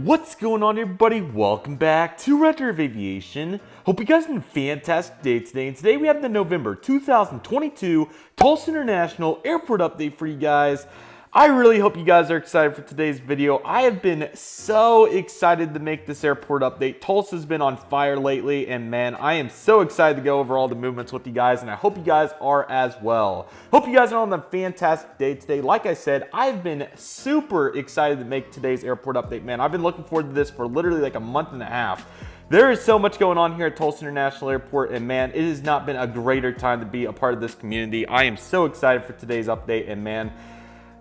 What's going on, everybody? Welcome back to Redriveraviation. Hope you guys had a fantastic day today. And today we have the November 2022 Tulsa International Airport update for you guys. I really hope you guys are excited for today's video. I have been so excited to make this airport update. Tulsa's been on fire lately, and man, I am so excited to go over all the movements with you guys, and I hope you guys are as well. Hope you guys are on a fantastic day today. Like I said, I've been super excited to make today's airport update, man. I've been looking forward to this for literally like a month and a half. There is so much going on here at Tulsa International Airport, and man, it has not been a greater time to be a part of this community. I am so excited for today's update, and man,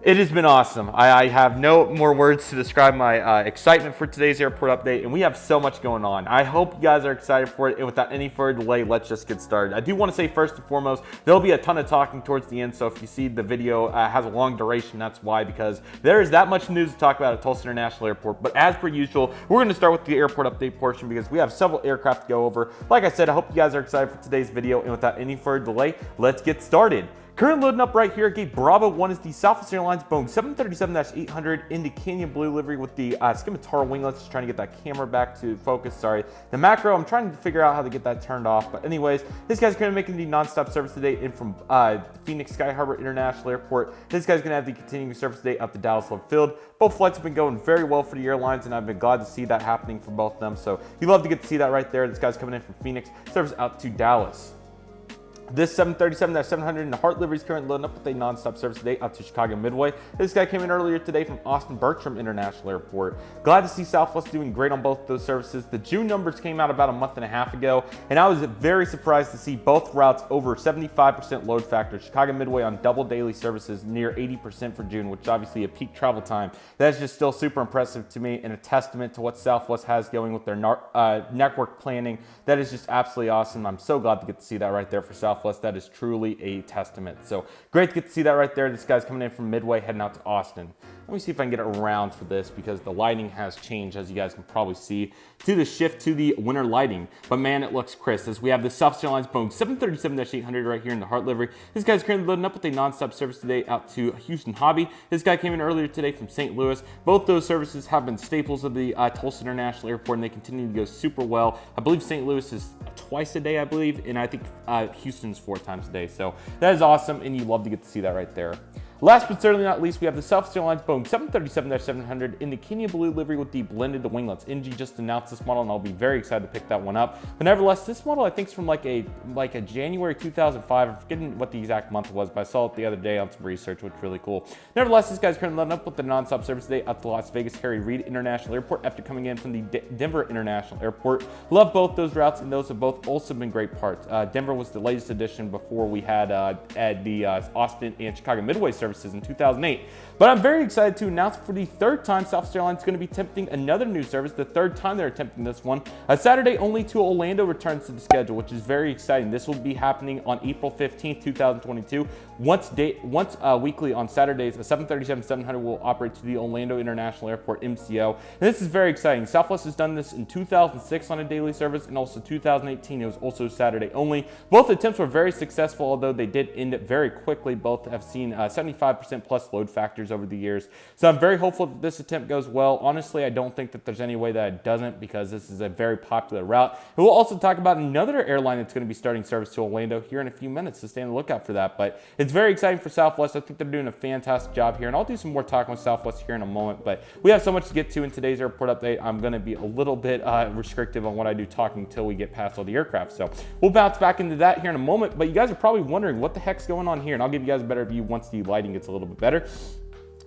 it has been awesome. I have no more words to describe my excitement for today's airport update, and we have so much going on. I hope you guys are excited for it, and without any further delay, let's just get started. I do want to say first and foremost, there'll be a ton of talking towards the end, so if you see the video has a long duration, that's why, because there is that much news to talk about at Tulsa International Airport. But as per usual, we're going to start with the airport update portion because we have several aircraft to go over. Like I said, I hope you guys are excited for today's video, and without any further delay, let's get started. Currently loading up right here, gate Bravo 1 is the Southwest Airlines Boeing 737-800 in the Canyon Blue livery with the Scimitar winglets. Just trying to get that camera back to focus, sorry. The macro, I'm trying to figure out how to get that turned off. But anyways, this guy's going to be making the non-stop service today in from Phoenix Sky Harbor International Airport. This guy's going to have the continuing service today up to Dallas Love Field. Both flights have been going very well for the airlines, and I've been glad to see that happening for both of them. So you love to get to see that right there. This guy's coming in from Phoenix, service out to Dallas. This 737-700 in the Heart livery is currently loading up with a non-stop service today out to Chicago Midway. This guy came in earlier today from Austin Bertram International Airport. Glad to see Southwest doing great on both those services. The June numbers came out about a month and a half ago, and I was very surprised to see both routes over 75% load factor. Chicago Midway on double daily services near 80% for June, which is obviously a peak travel time. That's just still super impressive to me and a testament to what Southwest has going with their network planning. That is just absolutely awesome. I'm so glad to get to see that right there for Southwest. That is truly a testament. So great to get to see that right there. This guy's coming in from Midway, heading out to Austin. Let me see if I can get around for this because the lighting has changed, as you guys can probably see, to the shift to the winter lighting. But man, it looks crisp as we have the Southwest Airlines Boeing 737-800 right here in the Heart livery. This guy's currently loading up with a non-stop service today out to Houston Hobby. This guy came in earlier today from St. Louis. Both those services have been staples of the Tulsa International Airport, and they continue to go super well. I believe St. Louis is twice a day, I believe, and I think Houston's 4 times a day. So that is awesome, and you love to get to see that right there. Last but certainly not least, we have the Southwest Airlines Boeing 737-700 in the Canyon Blue livery with the blended winglets. NG just announced this model, and I'll be very excited to pick that one up. But nevertheless, this model I think is from like a January 2005. I'm forgetting what the exact month was, but I saw it the other day on some research, which is really cool. Nevertheless, this guy's currently loading up with the non-stop service today at the Las Vegas Harry Reid International Airport after coming in from the Denver International Airport. Love both those routes, and those have both also been great parts. Denver was the latest addition before we had the Austin and Chicago Midway services in 2008. But I'm very excited to announce for the third time Southwest Airlines is going to be attempting another new service, the third time they're attempting this one. A Saturday only to Orlando returns to the schedule, which is very exciting. This will be happening on April 15th, 2022. Once weekly on Saturdays, a 737-700 will operate to the Orlando International Airport MCO. And this is very exciting. Southwest has done this in 2006 on a daily service, and also 2018 it was also Saturday only. Both attempts were very successful, although they did end it very quickly. Both have seen 75% plus load factors over the years. So I'm very hopeful that this attempt goes well. Honestly, I don't think that there's any way that it doesn't, because this is a very popular route. And we'll also talk about another airline that's going to be starting service to Orlando here in a few minutes, so stay on the lookout for that. But it's very exciting for Southwest. I think they're doing a fantastic job here, and I'll do some more talking with Southwest here in a moment. But we have so much to get to in today's airport update. I'm going to be a little bit restrictive on what I do talking until we get past all the aircraft. So we'll bounce back into that here in a moment. But you guys are probably wondering what the heck's going on here, and I'll give you guys a better view once the lighting gets a little bit better.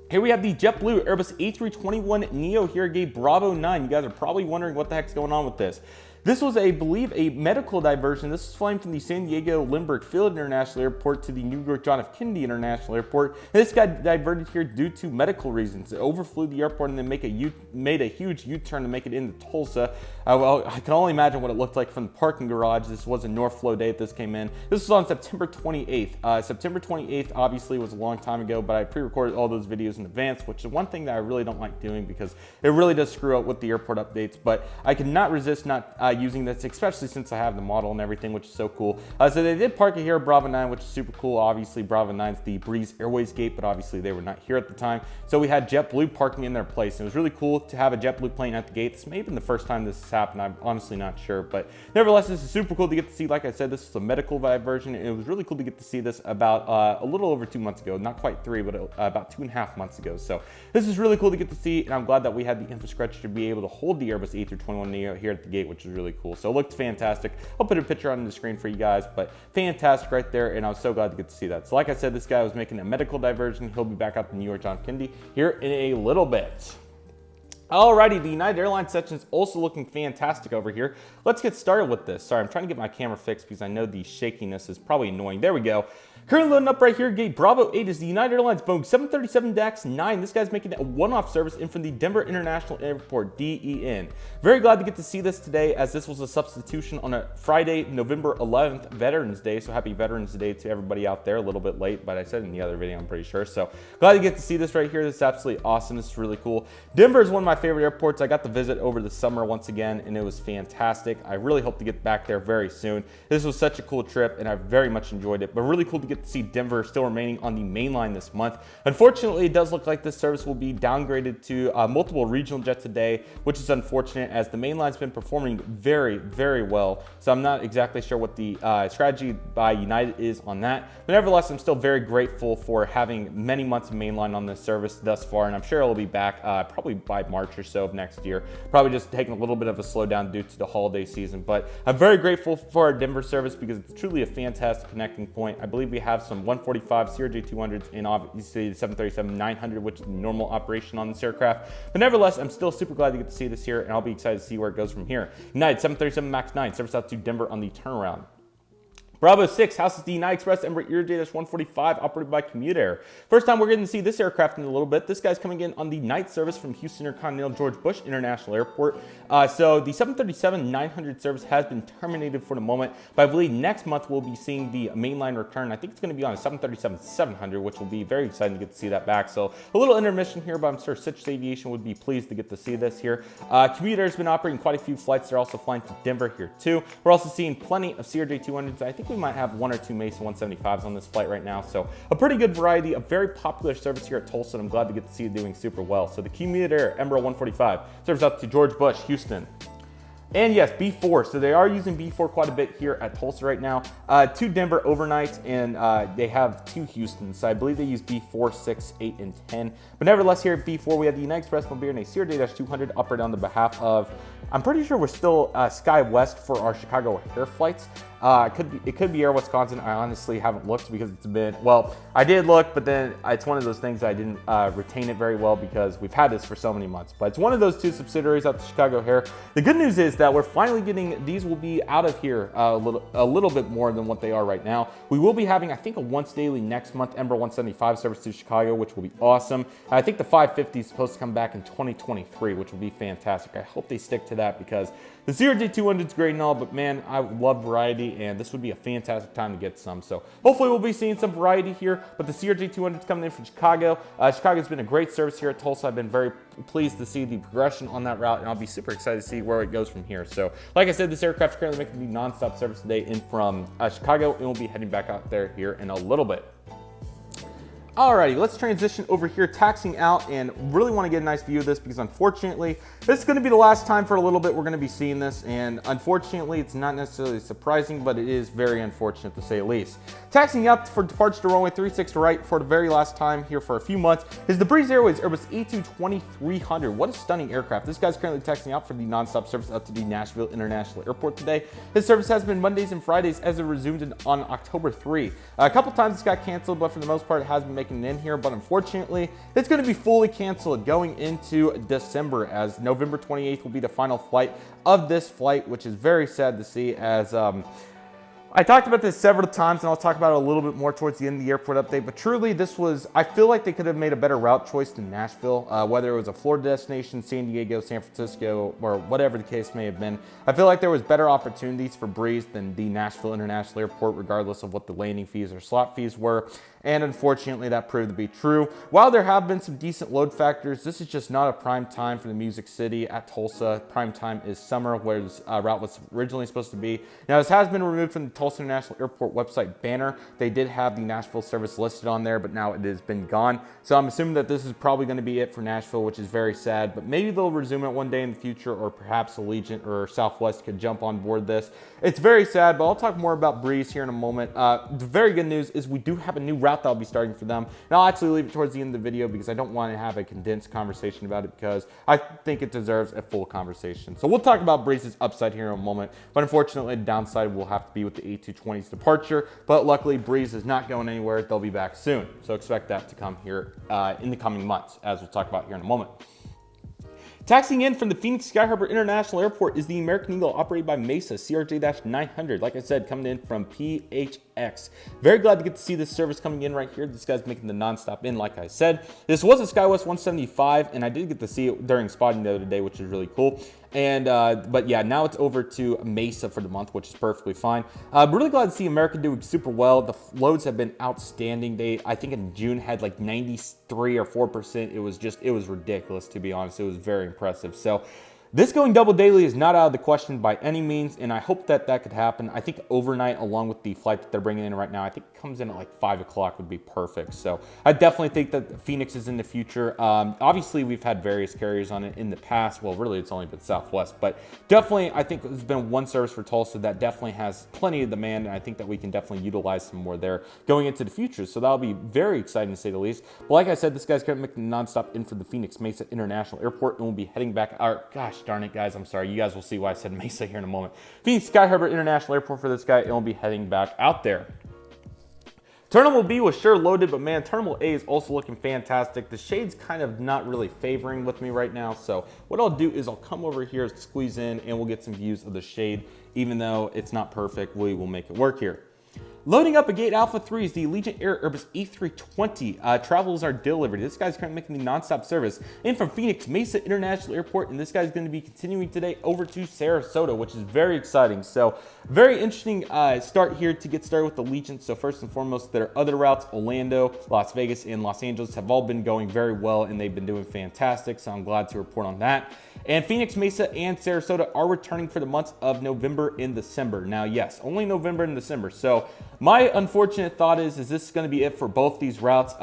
Here we have the JetBlue Airbus A321neo here, gate Bravo 9. You guys are probably wondering what the heck's going on with this. This was, I believe, a medical diversion. This was flying from the San Diego Lindbergh Field International Airport to the New York John F. Kennedy International Airport. And this got diverted here due to medical reasons. It overflew the airport and then made a huge U-turn to make it into Tulsa. Well, I can only imagine what it looked like from the parking garage. This was a North Flow day that this came in. This was on September 28th. September 28th obviously was a long time ago, but I pre-recorded all those videos in advance, which is one thing that I really don't like doing because it really does screw up with the airport updates. But I could not resist not using this, especially since I have the model and everything, which is so cool. So they did park it here at Bravo 9, which is super cool. Obviously, Bravo 9's the Breeze Airways gate, but obviously they were not here at the time. So we had JetBlue parking in their place. And it was really cool to have a JetBlue plane at the gate. This may have been the first time this has happened. I'm honestly not sure, but nevertheless, this is super cool to get to see. Like I said, this is a medical vibe version, and it was really cool to get to see this about a little over 2 months ago. Not quite 3, but about 2.5 months ago. So this is really cool to get to see, and I'm glad that we had the infrastructure to be able to hold the Airbus A321neo here at the gate, which is really cool. So it looked fantastic. I'll put a picture on the screen for you guys, but fantastic right there, and I was so glad to get to see that. So like I said, this guy was making a medical diversion. He'll be back out to New York John Kennedy here in a little bit. Alrighty, the United Airlines section is also looking fantastic over here. Let's get started with this. Sorry, I'm trying to get my camera fixed because I know the shakiness is probably annoying. There we go. Currently loading up right here, gate Bravo 8 is the United Airlines Boeing 737-9. This guy's making a one-off service in from the Denver International Airport, DEN. Very glad to get to see this today, as this was a substitution on a Friday, November 11th, Veterans Day. So happy Veterans Day to everybody out there. A little bit late, but I said in the other video, I'm pretty sure. So glad to get to see this right here. This is absolutely awesome. This is really cool. Denver is one of my favorite airports. I got to visit over the summer once again, and it was fantastic. I really hope to get back there very soon. This was such a cool trip, and I very much enjoyed it, but really cool to get to see Denver still remaining on the main line this month. Unfortunately, it does look like this service will be downgraded to multiple regional jets a day, which is unfortunate, as the main line's been performing very, very well. So I'm not exactly sure what the strategy by United is on that. But nevertheless, I'm still very grateful for having many months of mainline on this service thus far, and I'm sure it'll be back probably by March or so of next year. Probably just taking a little bit of a slowdown due to the holiday season. But I'm very grateful for our Denver service because it's truly a fantastic connecting point. I believe we have some 145 CRJ200s and obviously the 737-900, which is the normal operation on this aircraft. But nevertheless, I'm still super glad to get to see this here, and I'll be excited to see where it goes from here. United 737 MAX 9 service out to Denver on the turnaround. Bravo 6 houses the United Express Embraer ERJ-145 operated by Commuter Air. First time we're getting to see this aircraft in a little bit. This guy's coming in on the night service from Houston Intercontinental George Bush International Airport. So the 737-900 service has been terminated for the moment, but I believe next month we'll be seeing the mainline return. I think it's going to be on a 737-700, which will be very exciting to get to see that back. So a little intermission here, but I'm sure Citrus Aviation would be pleased to get to see this here. Commuter Air's been operating quite a few flights. They're also flying to Denver here too. We're also seeing plenty of CRJ200s. I think we might have 1 or 2 Mason 175s on this flight right now. So a pretty good variety, a very popular service here at Tulsa, and I'm glad to get to see it doing super well. So the Commuter Air Embraer 145 serves out to George Bush, Houston. And yes, B4. So they are using B4 quite a bit here at Tulsa right now. 2 Denver overnights, and they have 2 Houstons. So I believe they use B4, 6, 8, and 10. But nevertheless, here at B4, we have the United Express Mobile and a CRJ-200 operated on the behalf of, I'm pretty sure we're still SkyWest for our Chicago O'Hare flights. It could be Air Wisconsin. I honestly haven't looked because it's been, well, I did look, but then it's one of those things I didn't retain it very well because we've had this for so many months. But it's one of those 2 subsidiaries out the Chicago O'Hare. The good news is that we're finally getting, these will be out of here a little bit more than what they are right now. We will be having, I think, a once daily next month Embraer 175 service to Chicago, which will be awesome. I think the 550 is supposed to come back in 2023, which will be fantastic. I hope they stick to that because the CRJ200 is great and all, but man, I love variety, and this would be a fantastic time to get some. So hopefully we'll be seeing some variety here, but the CRJ200 is coming in from Chicago. Chicago's been a great service here at Tulsa. I've been very pleased to see the progression on that route, and I'll be super excited to see where it goes from here. So like I said, this aircraft is currently making the non-stop service today in from Chicago, and we'll be heading back out there here in a little bit. Alrighty, let's transition over here, taxiing out, and really want to get a nice view of this because unfortunately, this is going to be the last time for a little bit we're going to be seeing this, and unfortunately, it's not necessarily surprising, but it is very unfortunate to say the least. Taxiing out for departure to runway 36 right for the very last time here for a few months is the Breeze Airways Airbus A220-300. What a stunning aircraft. This guy's currently taxiing out for the nonstop service up to the Nashville International Airport today. His service has been Mondays and Fridays as it resumed on October 3. A couple times it's got canceled, but for the most part, it has been making it in here, but unfortunately, it's going to be fully canceled going into December, as November 28th will be the final flight of this flight, which is very sad to see, as I talked about this several times, and I'll talk about it a little bit more towards the end of the airport update, but truly this was, I feel like they could have made a better route choice than Nashville, whether it was a Florida destination, San Diego, San Francisco, or whatever the case may have been. I feel like there was better opportunities for Breeze than the Nashville International Airport, regardless of what the landing fees or slot fees were. and unfortunately that proved to be true. While there have been some decent load factors, this is just not a prime time for the Music City at Tulsa. Prime time is summer, where this route was originally supposed to be. Now, this has been removed from the Tulsa International Airport website banner. They did have the Nashville service listed on there, but now it has been gone. So I'm assuming that this is probably going to be it for Nashville, which is very sad, but maybe they'll resume it one day in the future, or perhaps Allegiant or Southwest could jump on board this. It's very sad, but I'll talk more about Breeze here in a moment. The very good news is we do have a new route that I'll be starting for them, and I'll actually leave it towards the end of the video because I don't want to have a condensed conversation about it, because I think it deserves a full conversation. So we'll talk about Breeze's upside here in a moment, but unfortunately the downside will have to be with the A220's departure, but luckily Breeze is not going anywhere. They'll be back soon, so expect that to come here in the coming months, as we'll talk about here in a moment. Taxiing in from the Phoenix Sky Harbor International Airport is the American Eagle operated by Mesa CRJ-900. Like I said, coming in from PHX. Very glad to get to see this service coming in right here. This guy's making the nonstop in, like I said. This was a SkyWest 175, and I did get to see it during spotting the other day, which is really cool. And but yeah, now it's over to Mesa for the month, which is perfectly fine. Really glad to see American doing super well. The loads have been outstanding. They, I think in June, had like 93 or 4%. It was ridiculous, to be honest. It was very impressive. So this going double daily is not out of the question by any means, and I hope that that could happen. I think overnight, along with the flight that they're bringing in right now, I think it comes in at like 5 o'clock would be perfect. So I definitely think that Phoenix is in the future. Obviously, we've had various carriers on it in the past. Well, really, it's only been Southwest, but definitely, I think there's been one service for Tulsa that definitely has plenty of demand, and I think that we can definitely utilize some more there going into the future. So that'll be very exciting to say the least. But like I said, this guy's going to make the nonstop in for the Phoenix Mesa International Airport, and we'll be heading back. Gosh darn it, guys, I'm sorry. You guys will see why I said Mesa here in a moment. Phoenix Sky Harbor International Airport for this guy, and we'll be heading back out there. Terminal B was sure loaded, but man, Terminal A is also looking fantastic. The shade's kind of not really favoring with me right now, so what I'll do is I'll come over here, squeeze in, and we'll get some views of the shade. Even though it's not perfect, we will make it work here. Loading up a Gate Alpha 3 is the Allegiant Air Airbus A320. Travels are delivered. This guy's currently making the nonstop service in from Phoenix Mesa International Airport, and this guy's going to be continuing today over to Sarasota, which is very exciting. So very interesting start here to get started with Allegiant. So first and foremost, their other routes, Orlando, Las Vegas, and Los Angeles, have all been going very well, and they've been doing fantastic. So I'm glad to report on that. And Phoenix, Mesa, and Sarasota are returning for the months of November and December. Now, yes, only November and December. So my unfortunate thought is this going to be it for both these routes?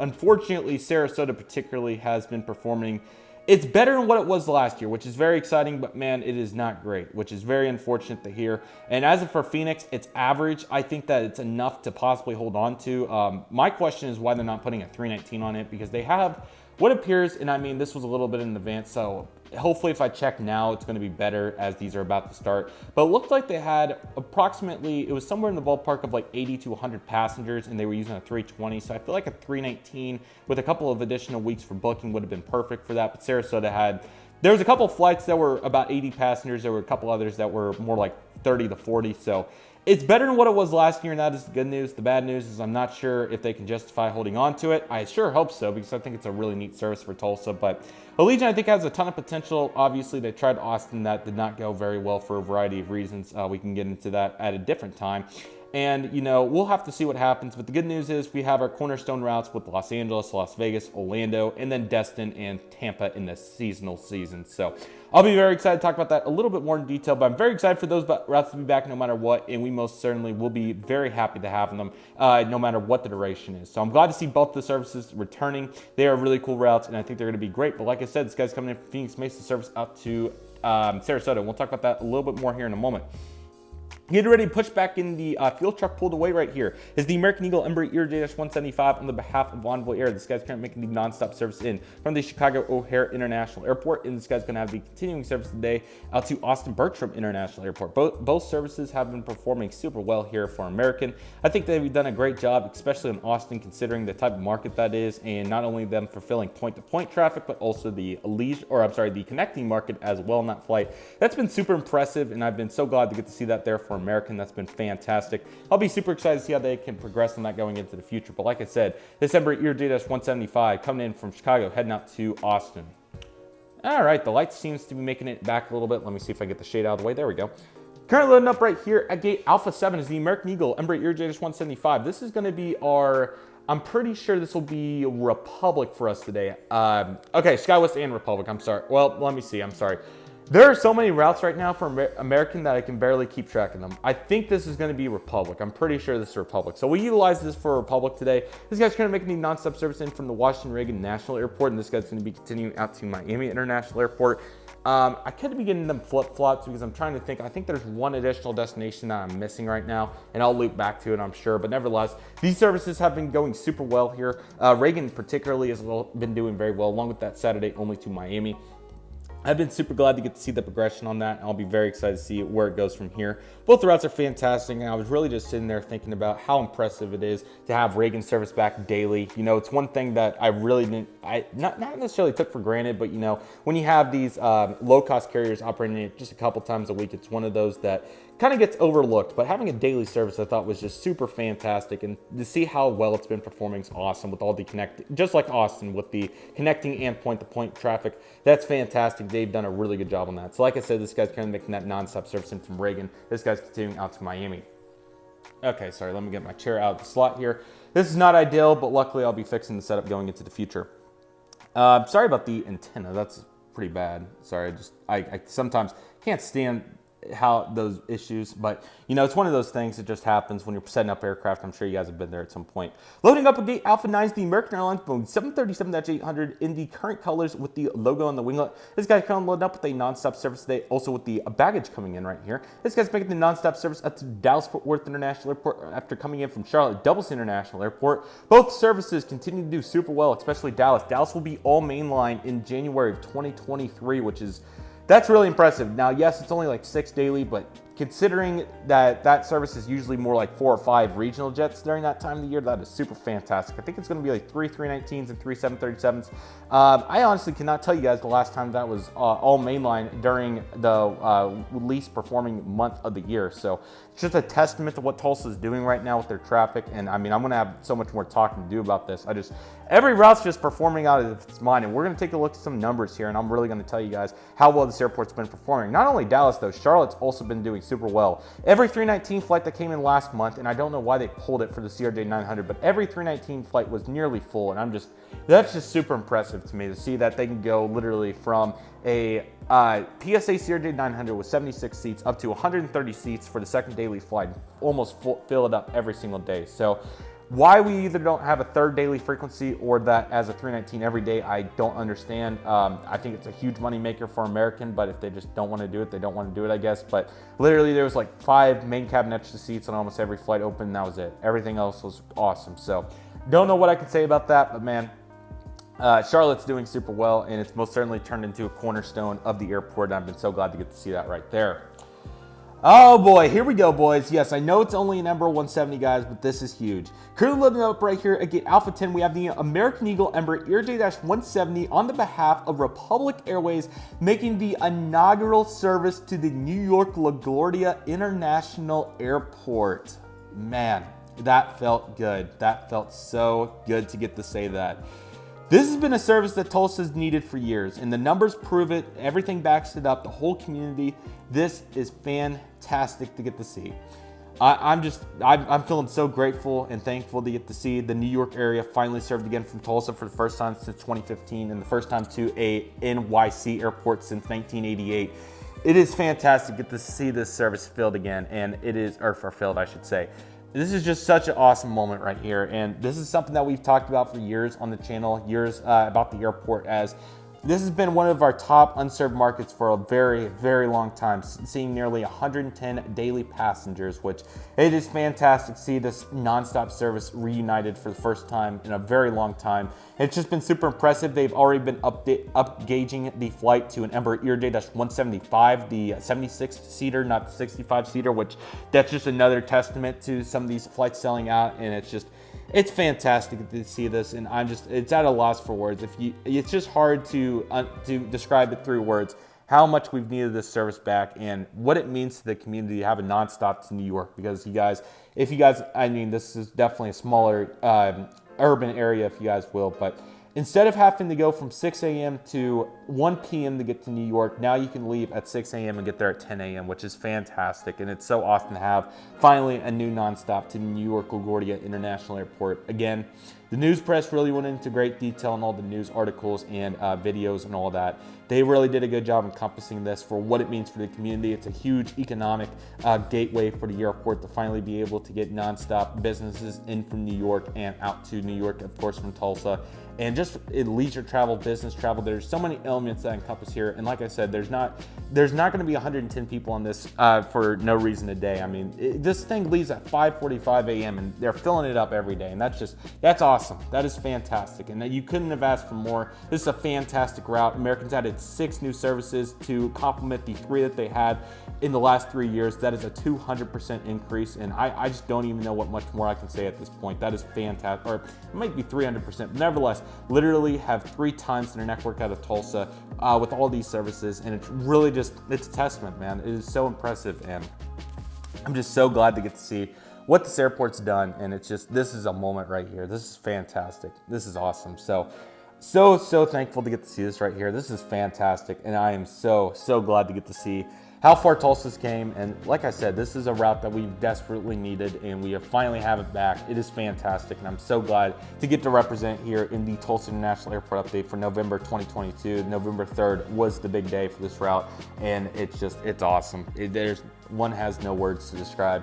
Unfortunately, Sarasota particularly has been performing. It's better than what it was last year, which is very exciting, but man, it is not great, which is very unfortunate to hear. And as for Phoenix, it's average. I think that it's enough to possibly hold on to. My question is why they're not putting a 319 on it, because they have what appears, and I mean, this was a little bit in advance, so hopefully if I check now, it's going to be better as these are about to start. But it looked like they had approximately, it was somewhere in the ballpark of like 80 to 100 passengers, and they were using a 320. So I feel like a 319 with a couple of additional weeks for booking would have been perfect for that. But Sarasota had, there was a couple of flights that were about 80 passengers. There were a couple others that were more like 30 to 40. So it's better than what it was last year, and that is the good news. The bad news is I'm not sure if they can justify holding on to it. I sure hope so, because I think it's a really neat service for Tulsa. But Allegiant, I think, has a ton of potential. Obviously, they tried Austin. That did not go very well for a variety of reasons. We can get into that at a different time. And, you know, we'll have to see what happens. But the good news is we have our cornerstone routes with Los Angeles, Las Vegas, Orlando, and then Destin and Tampa in the seasonal season. So I'll be very excited to talk about that a little bit more in detail. But I'm very excited for those routes to be back no matter what. And we most certainly will be very happy to have them no matter what the duration is. So I'm glad to see both the services returning. They are really cool routes, and I think they're going to be great. But like I said, this guy's coming in from Phoenix Mesa service out to Sarasota. We'll talk about that a little bit more here in a moment. Getting ready to push back in the fuel truck pulled away right here is the American Eagle Embraer ERJ-175 on the behalf of Envoy Air. This guy's currently making the nonstop service in from the Chicago O'Hare International Airport, and this guy's going to have the continuing service today out to Austin Bertram International Airport. Both services have been performing super well here for American. I think they've done a great job, especially in Austin, considering the type of market that is, and not only them fulfilling point-to-point traffic, but also the the connecting market as well in that flight. That's been super impressive, and I've been so glad to get to see that there for American. That's been fantastic. I'll be super excited to see how they can progress on that going into the future. But like I said, this Embraer ERJ-175 coming in from Chicago, heading out to Austin. All right, the light seems to be making it back a little bit. Let me see if I get the shade out of the way. There we go. Currently loading up right here at gate Alpha 7 is the American Eagle Embraer ERJ-175. This is going to be our I'm pretty sure this will be Republic for us today. Okay, SkyWest and Republic, I'm sorry. Well, let me see, I'm sorry. There are so many routes right now for American that I can barely keep track of them. I think this is going to be Republic. I'm pretty sure this is Republic. So we utilize this for Republic today. This guy's going to make the nonstop service in from the Washington Reagan National Airport, and this guy's going to be continuing out to Miami International Airport. I could be getting them flip-flops because I'm trying to think. I think there's one additional destination that I'm missing right now, and I'll loop back to it, I'm sure. But nevertheless, these services have been going super well here. Reagan particularly has been doing very well, along with that Saturday only to Miami. I've been super glad to get to see the progression on that. I'll be very excited to see where it goes from here. Both the routes are fantastic, and I was really just sitting there thinking about how impressive it is to have Reagan service back daily. You know, it's one thing that I really didn't, not necessarily took for granted, but you know, when you have these low-cost carriers operating it just a couple times a week, it's one of those that kind of gets overlooked. But having a daily service I thought was just super fantastic, and to see how well it's been performing is awesome with all the just like Austin with the connecting and point-to-point traffic. That's fantastic. They've done a really good job on that. So like I said, this guy's kind of making that nonstop service in from Reagan. This guy's continuing out to Miami. Okay, sorry, let me get my chair out of the slot here. This is not ideal, but luckily I'll be fixing the setup going into the future. Sorry about the antenna. That's pretty bad. Sorry, I sometimes can't stand how those issues, but you know, it's one of those things that just happens when you're setting up aircraft. I'm sure you guys have been there at some point. Loading up a Gate Alpha 9 is the American Airlines Boeing 737-800 in the current colors with the logo on the winglet. This guy's coming loading up with a nonstop service today, also with the baggage coming in right here. This guy's making the nonstop service up to Dallas-Fort Worth International Airport after coming in from Charlotte Dulles International Airport. Both services continue to do super well, especially Dallas. Dallas will be all mainline in January of 2023, that's really impressive. Now, yes, it's only like 6 daily, but considering that service is usually more like 4 or 5 regional jets during that time of the year, that is super fantastic. I think it's going to be like 3 319s and 3 737s. I honestly cannot tell you guys the last time that was all mainline during the least performing month of the year. So it's just a testament to what Tulsa is doing right now with their traffic. And I mean, I'm going to have so much more talking to do about this. Every route's just performing out of its mind. And we're going to take a look at some numbers here, and I'm really going to tell you guys how well this airport's been performing. Not only Dallas, though, Charlotte's also been doing super well. Every 319 flight that came in last month, and I don't know why they pulled it for the CRJ 900, but every 319 flight was nearly full, and that's just super impressive to me to see that they can go literally from a PSA CRJ 900 with 76 seats up to 130 seats for the second daily flight, almost fill it up every single day. So why we either don't have a third daily frequency or that as a 319 every day, I don't understand. I think it's a huge money maker for American, but if they just don't want to do it, they don't want to do it, I guess. But literally there was like 5 main cabin extra seats on almost every flight open, and that was it. Everything else was awesome. So don't know what I can say about that, but man, Charlotte's doing super well, and it's most certainly turned into a cornerstone of the airport, and I've been so glad to get to see that right there. Oh boy, here we go, boys. Yes, I know it's only an Embraer 170, guys, but this is huge. Currently loading up right here at Gate Alpha 10, we have the American Eagle Embraer ERJ-170 on the behalf of Republic Airways, making the inaugural service to the New York LaGuardia International Airport. Man, that felt good. That felt so good to get to say that. This has been a service that Tulsa's needed for years, and the numbers prove it. Everything backs it up, the whole community. This is fantastic to get to see. I'm feeling so grateful and thankful to get to see the New York area finally served again from Tulsa for the first time since 2015, and the first time to a NYC airport since 1988. It is fantastic to get to see this service filled again, and filled, I should say. This is just such an awesome moment right here, and this is something that we've talked about for years on the channel, about the airport, as this has been one of our top unserved markets for a very, very long time, seeing nearly 110 daily passengers, which it is fantastic to see this nonstop service reunited for the first time in a very long time. It's just been super impressive. They've already been up-gauging the flight to an Embraer ERJ-175, the 76-seater, not the 65-seater, which that's just another testament to some of these flights selling out, and it's fantastic to see this, and it's at a loss for words. It's just hard to describe it through words how much we've needed this service back and what it means to the community to have a nonstop to New York. Because I mean, this is definitely a smaller urban area, if you guys will, but Instead of having to go from 6 a.m. to 1 p.m. to get to New York, now you can leave at 6 a.m. and get there at 10 a.m., which is fantastic. And it's so awesome to have finally a new nonstop to New York LaGuardia International Airport. Again, the news press really went into great detail on all the news articles and videos and all that. They really did a good job encompassing this for what it means for the community. It's a huge economic gateway for the airport to finally be able to get nonstop businesses in from New York and out to New York, of course, from Tulsa. And just in leisure travel, business travel, there's so many elements that encompass here. And like I said, there's not going to be 110 people on this for no reason a day. I mean, this thing leaves at 5:45 a.m. and they're filling it up every day. And that's awesome. That is fantastic. And you couldn't have asked for more. This is a fantastic route. Americans added 6 new services to complement the 3 that they had in the last 3 years. That is a 200% increase. And I just don't even know what much more I can say at this point. That is fantastic. Or it might be 300%. But nevertheless, literally have 3 times their network out of Tulsa with all these services. And it's really it's a testament, man. It is so impressive. And I'm just so glad to get to see what this airport's done. And this is a moment right here. This is fantastic. This is awesome. So thankful to get to see this right here. This is fantastic. And I am so glad to get to see how far Tulsa's came. And like I said, this is a route that we've desperately needed, and we finally have it back. It is fantastic, and I'm so glad to get to represent here in the Tulsa International Airport update for November 2022. November 3rd was the big day for this route, and it's awesome. One has no words to describe.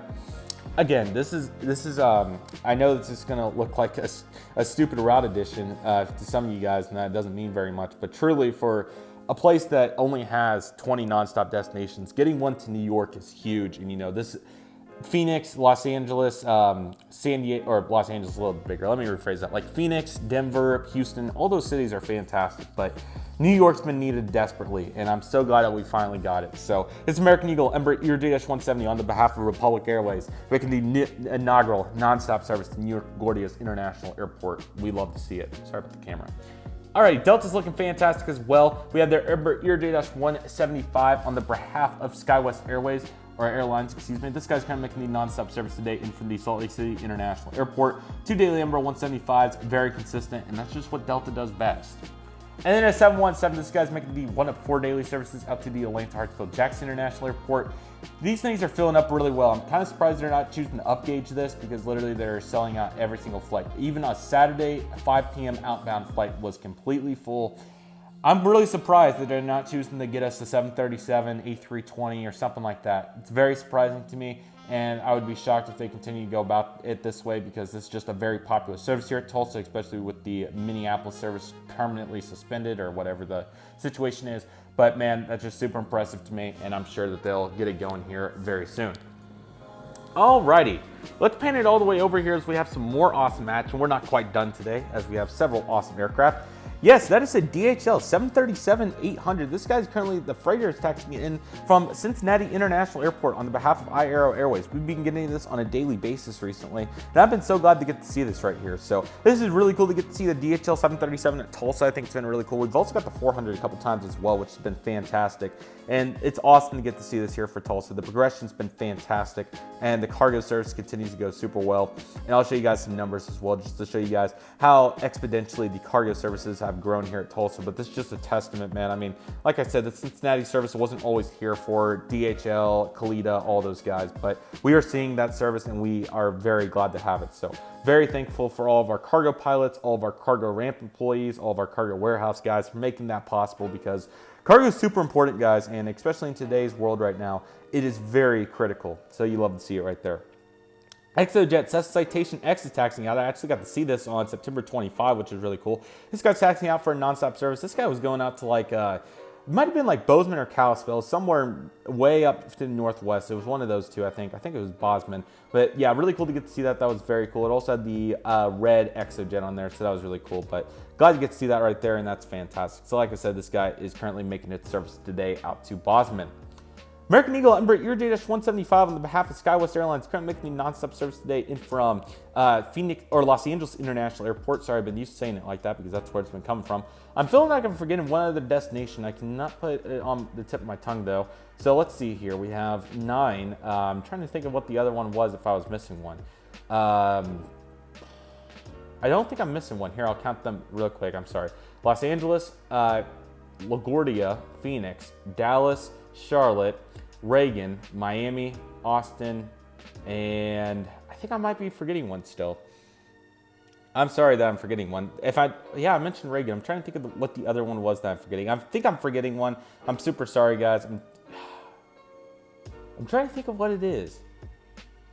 Again, this is I know this is gonna look like a stupid route addition to some of you guys, and that doesn't mean very much, but truly for a place that only has 20 nonstop destinations, getting one to New York is huge. And this Phoenix, Los Angeles, San Diego, or Los Angeles is a little bigger. Let me rephrase that. Like Phoenix, Denver, Houston, all those cities are fantastic, but New York's been needed desperately, and I'm so glad that we finally got it. So it's American Eagle, Embraer ERJ-170 on the behalf of Republic Airways, making the inaugural nonstop service to New York LaGuardia International Airport. We love to see it. Sorry about the camera. Alrighty, Delta's looking fantastic as well. We have their Embraer ERJ-175 on the behalf of SkyWest Airways, or Airlines, excuse me. This guy's kind of making the nonstop service today in from the Salt Lake City International Airport. 2 daily Embraer 175s, very consistent, and that's just what Delta does best. And then at 717, this guy's making the 1 of 4 daily services out to the Atlanta Hartsfield-Jackson International Airport. These things are filling up really well. I'm kind of surprised they're not choosing to upgauge this, because literally they're selling out every single flight. Even on Saturday, a 5 p.m. outbound flight was completely full. I'm really surprised that they're not choosing to get us the 737, A320, or something like that. It's very surprising to me, and I would be shocked if they continue to go about it this way, because this is just a very popular service here at Tulsa, especially with the Minneapolis service permanently suspended or whatever the situation is. But man, that's just super impressive to me, and I'm sure that they'll get it going here very soon. Alrighty, let's pan it all the way over here as we have some more awesome action. We're not quite done today, as we have several awesome aircraft. Yes, that is a DHL 737-800. This guy's currently, the freighter is taxiing in from Cincinnati International Airport on the behalf of iAero Airways. We've been getting this on a daily basis recently, and I've been so glad to get to see this right here. So this is really cool to get to see the DHL 737 at Tulsa. I think it's been really cool. We've also got the 400 a couple times as well, which has been fantastic. And it's awesome to get to see this here for Tulsa. The progression's been fantastic, and the cargo service continues to go super well. And I'll show you guys some numbers as well, just to show you guys how exponentially the cargo services have grown here at Tulsa. But this is just a testament, man. I mean, like I said, the Cincinnati service wasn't always here for DHL, Kalita, all those guys, but we are seeing that service, and we are very glad to have it. So very thankful for all of our cargo pilots, all of our cargo ramp employees, all of our cargo warehouse guys for making that possible, because cargo is super important, guys, and especially in today's world right now, it is very critical. So you love to see it right there. ExoJet Cessna Citation X is taxiing out. I actually got to see this on September 25, which is really cool. This guy's taxiing out for a nonstop service. This guy was going out to like, it might have been like Bozeman or Kalispell, somewhere way up to the northwest. It was one of those two, I think. I think it was Bozeman. But yeah, really cool to get to see that. That was very cool. It also had the red ExoJet on there, so that was really cool. But glad to get to see that right there, and that's fantastic. So like I said, this guy is currently making its service today out to Bozeman. American Eagle Embraer ERJ-175 on the behalf of SkyWest Airlines, currently making the nonstop service today in from Phoenix or Los Angeles International Airport. Sorry, I've been used to saying it like that because that's where it's been coming from. I'm feeling like I'm forgetting one other destination. I cannot put it on the tip of my tongue though. So let's see here. We have 9. I'm trying to think of what the other one was if I was missing one. I I don't think I'm missing one. Here, I'll count them real quick. I'm sorry. Los Angeles, LaGuardia, Phoenix, Dallas, Charlotte, Reagan, Miami, Austin, and I think I might be forgetting one still. I'm sorry that I'm forgetting one. I mentioned Reagan. I'm trying to think of what the other one was that I'm forgetting. I think I'm forgetting one. I'm super sorry, guys. I'm trying to think of what it is.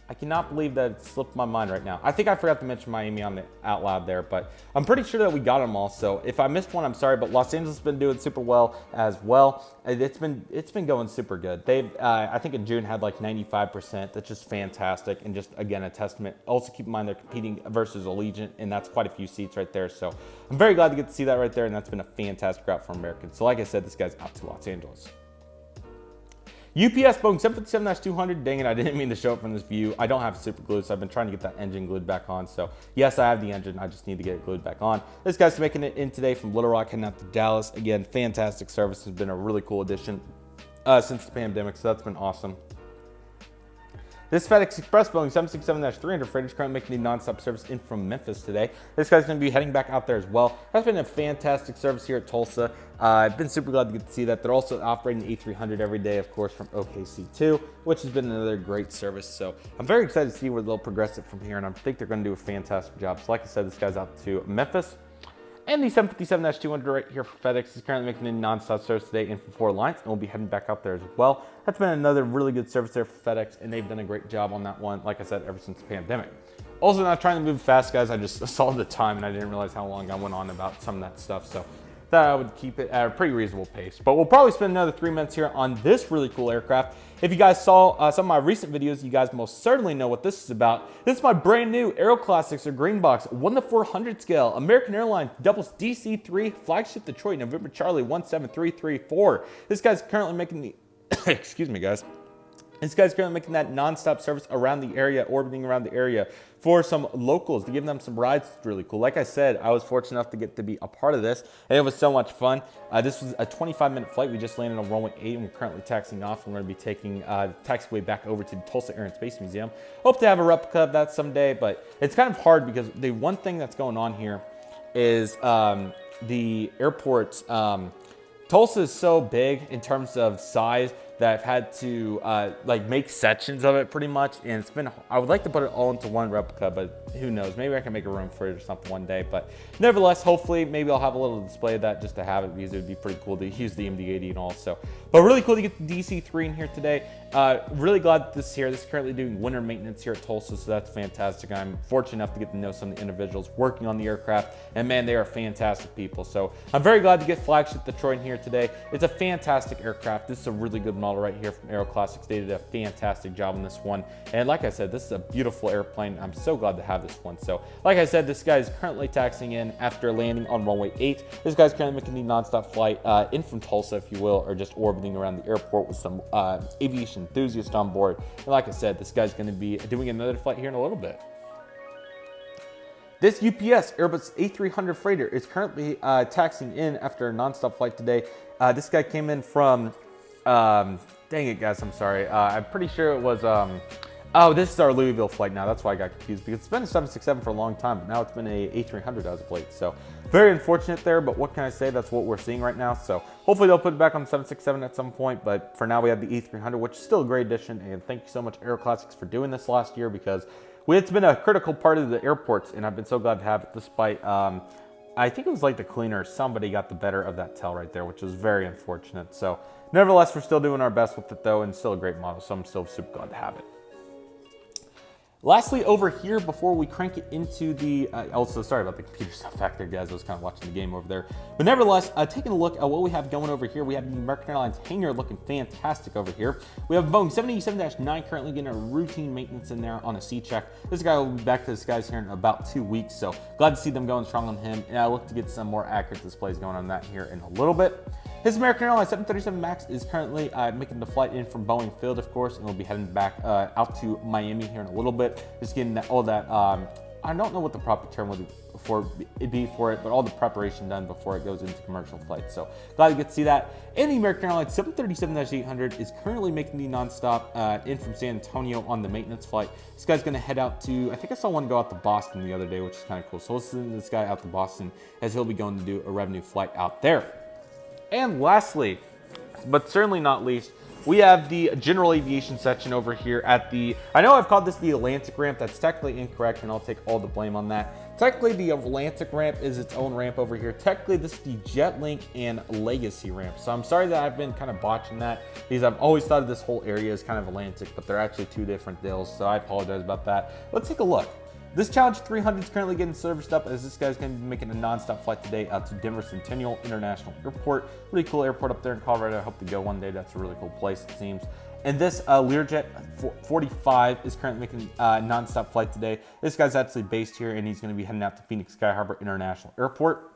I cannot believe that it slipped my mind right now. I think I forgot to mention Miami on the out loud there, but I'm pretty sure that we got them all. So if I missed one, I'm sorry. But Los Angeles has been doing super well as well. It's been going super good. They've I think in June had like 95%. That's just fantastic, and just again a testament. Also keep in mind they're competing versus Allegiant, and that's quite a few seats right there. So I'm very glad to get to see that right there, and that's been a fantastic route for Americans. So like I said, this guy's out to Los Angeles. UPS Boeing 757-200. Dang it, I didn't mean to show it from this view. I don't have super glue, so I've been trying to get that engine glued back on. So yes, I have the engine. I just need to get it glued back on. This guy's making it in today from Little Rock, heading out to Dallas. Again, fantastic service. Has been a really cool addition since the pandemic, so that's been awesome. This FedEx Express Boeing 767-300 freighter is currently making the nonstop service in from Memphis today. This guy's going to be heading back out there as well. That's been a fantastic service here at Tulsa. I've been super glad to get to see that. They're also operating the A300 every day, of course, from OKC2, which has been another great service. So I'm very excited to see where they'll progress it from here, and I think they're going to do a fantastic job. So like I said, this guy's out to Memphis. And the 757-200 right here for FedEx is currently making a nonstop service today in from 4 lines, and we'll be heading back out there as well. That's been another really good service there for FedEx, and they've done a great job on that one, like I said, ever since the pandemic. Also, not trying to move fast, guys. I just saw the time, and I didn't realize how long I went on about some of that stuff. So thought I would keep it at a pretty reasonable pace. But we'll probably spend another 3 minutes here on this really cool aircraft. If you guys saw some of my recent videos, you guys most certainly know what this is about. This is my brand new Aero Classics or Green Box 1:400 scale American Airlines doubles DC-3 flagship Detroit November Charlie 17334. This guy's currently making the excuse me, guys. This guy's currently making that nonstop service around the area, orbiting around the area for some locals to give them some rides. It's really cool. Like I said, I was fortunate enough to get to be a part of this, and it was so much fun. This was a 25-minute flight. We just landed on runway 8, and we're currently taxiing off. And we're going to be taking the taxiway back over to the Tulsa Air and Space Museum. Hope to have a replica of that someday, but it's kind of hard because the one thing that's going on here is the airport's Tulsa is so big in terms of size that I've had to like make sections of it pretty much, and it's been, I would like to put it all into one replica, but who knows, maybe I can make a room for it or something one day. But nevertheless, hopefully maybe I'll have a little display of that just to have it, because it would be pretty cool to use the MD-80 and all. So, but really cool to get the DC-3 in here today. Really glad that this is here. This is currently doing winter maintenance here at Tulsa, so that's fantastic. I'm fortunate enough to get to know some of the individuals working on the aircraft, and man, they are fantastic people. So I'm very glad to get flagship Detroit in here today. It's a fantastic aircraft. This is a really good model right here from Aero Classics. They did a fantastic job on this one, and like I said, this is a beautiful airplane. I'm so glad to have this one. So like I said, this guy is currently taxiing in after landing on runway 8. This guy's currently making the nonstop flight in from Tulsa, if you will, or just orbiting around the airport with some aviation enthusiasts on board. And like I said, this guy's going to be doing another flight here in a little bit. This UPS Airbus A300 freighter is currently taxiing in after a nonstop flight today. This guy came in from, dang it guys, I'm sorry. I'm pretty sure it was, oh, this is our Louisville flight now. That's why I got confused, because it's been a 767 for a long time, but now it's been a A300 as of late. So very unfortunate there, but what can I say? That's what we're seeing right now. So hopefully they'll put it back on the 767 at some point, but for now we have the A300, which is still a great addition. And thank you so much, Aero Classics, for doing this last year, because it's been a critical part of the airports, and I've been so glad to have it, despite, I think it was like the cleaner, somebody got the better of that tail right there, which was very unfortunate. So nevertheless, we're still doing our best with it though, and still a great model, so I'm still super glad to have it. Lastly, over here, before we crank it into the, also sorry about the computer stuff back there, guys. I was kind of watching the game over there. But nevertheless, taking a look at what we have going over here, we have the American Airlines Hangar looking fantastic over here. We have Boeing 787-9 currently getting a routine maintenance in there on a C-check. This guy will be back to the skies here in about 2 weeks, so glad to see them going strong on him. And I look to get some more accurate displays going on that here in a little bit. This American Airlines 737 MAX is currently making the flight in from Boeing Field, of course, and we'll be heading back out to Miami here in a little bit. Just getting all that, I don't know what the proper term before but all the preparation done before it goes into commercial flight. So glad you get to see that. And the American Airlines 737-800 is currently making the nonstop in from San Antonio on the maintenance flight. This guy's going to head out to, I think I saw one go out to Boston the other day, which is kind of cool. So let's send this guy out to Boston as he'll be going to do a revenue flight out there. And lastly, but certainly not least, we have the general aviation section over here at the, I know I've called this the Atlantic ramp. That's technically incorrect, and I'll take all the blame on that. Technically, the Atlantic ramp is its own ramp over here. Technically, this is the JetLink and Legacy ramp. So I'm sorry that I've been kind of botching that, because I've always thought of this whole area as kind of Atlantic, but they're actually two different deals. So I apologize about that. Let's take a look. This Challenge 300 is currently getting serviced up, as this guy's going to be making a non-stop flight today out to Denver Centennial International Airport. Really cool airport up there in Colorado. I hope to go one day. That's a really cool place, it seems. And this Learjet 45 is currently making a non-stop flight today. This guy's actually based here, and he's going to be heading out to Phoenix Sky Harbor International Airport.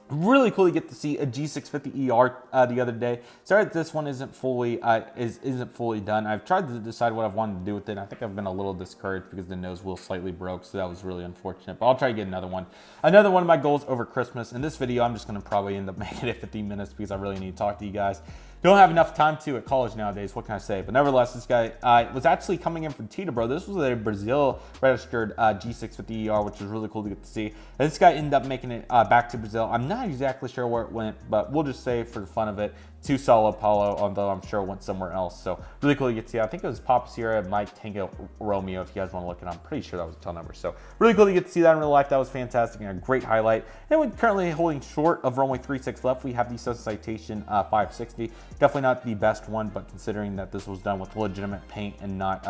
Really cool to get to see a G650ER the other day. Sorry that this one isn't fully done. I've tried to decide what I've wanted to do with it. I think I've been a little discouraged because the nose wheel slightly broke, so that was really unfortunate. But I'll try to get another one. Another one of my goals over Christmas. In this video, I'm just going to probably end up making it 15 minutes because I really need to talk to you guys. Don't have enough time to at college nowadays, what can I say? But nevertheless, this guy was actually coming in from Teterboro. This was a Brazil registered G650ER, which is really cool to get to see. And this guy ended up making it back to Brazil. I'm not exactly sure where it went, but we'll just say for the fun of it, to Sao Paulo, although I'm sure it went somewhere else. So really cool to get to see. I think it was Papa Sierra, Mike Tango Romeo, if you guys want to look it up. I'm pretty sure that was a tail number. So really cool to get to see that in real life. That was fantastic and a great highlight. And we're currently holding short of runway 36 left. We have the Cessna Citation 560. Definitely not the best one, but considering that this was done with legitimate paint and not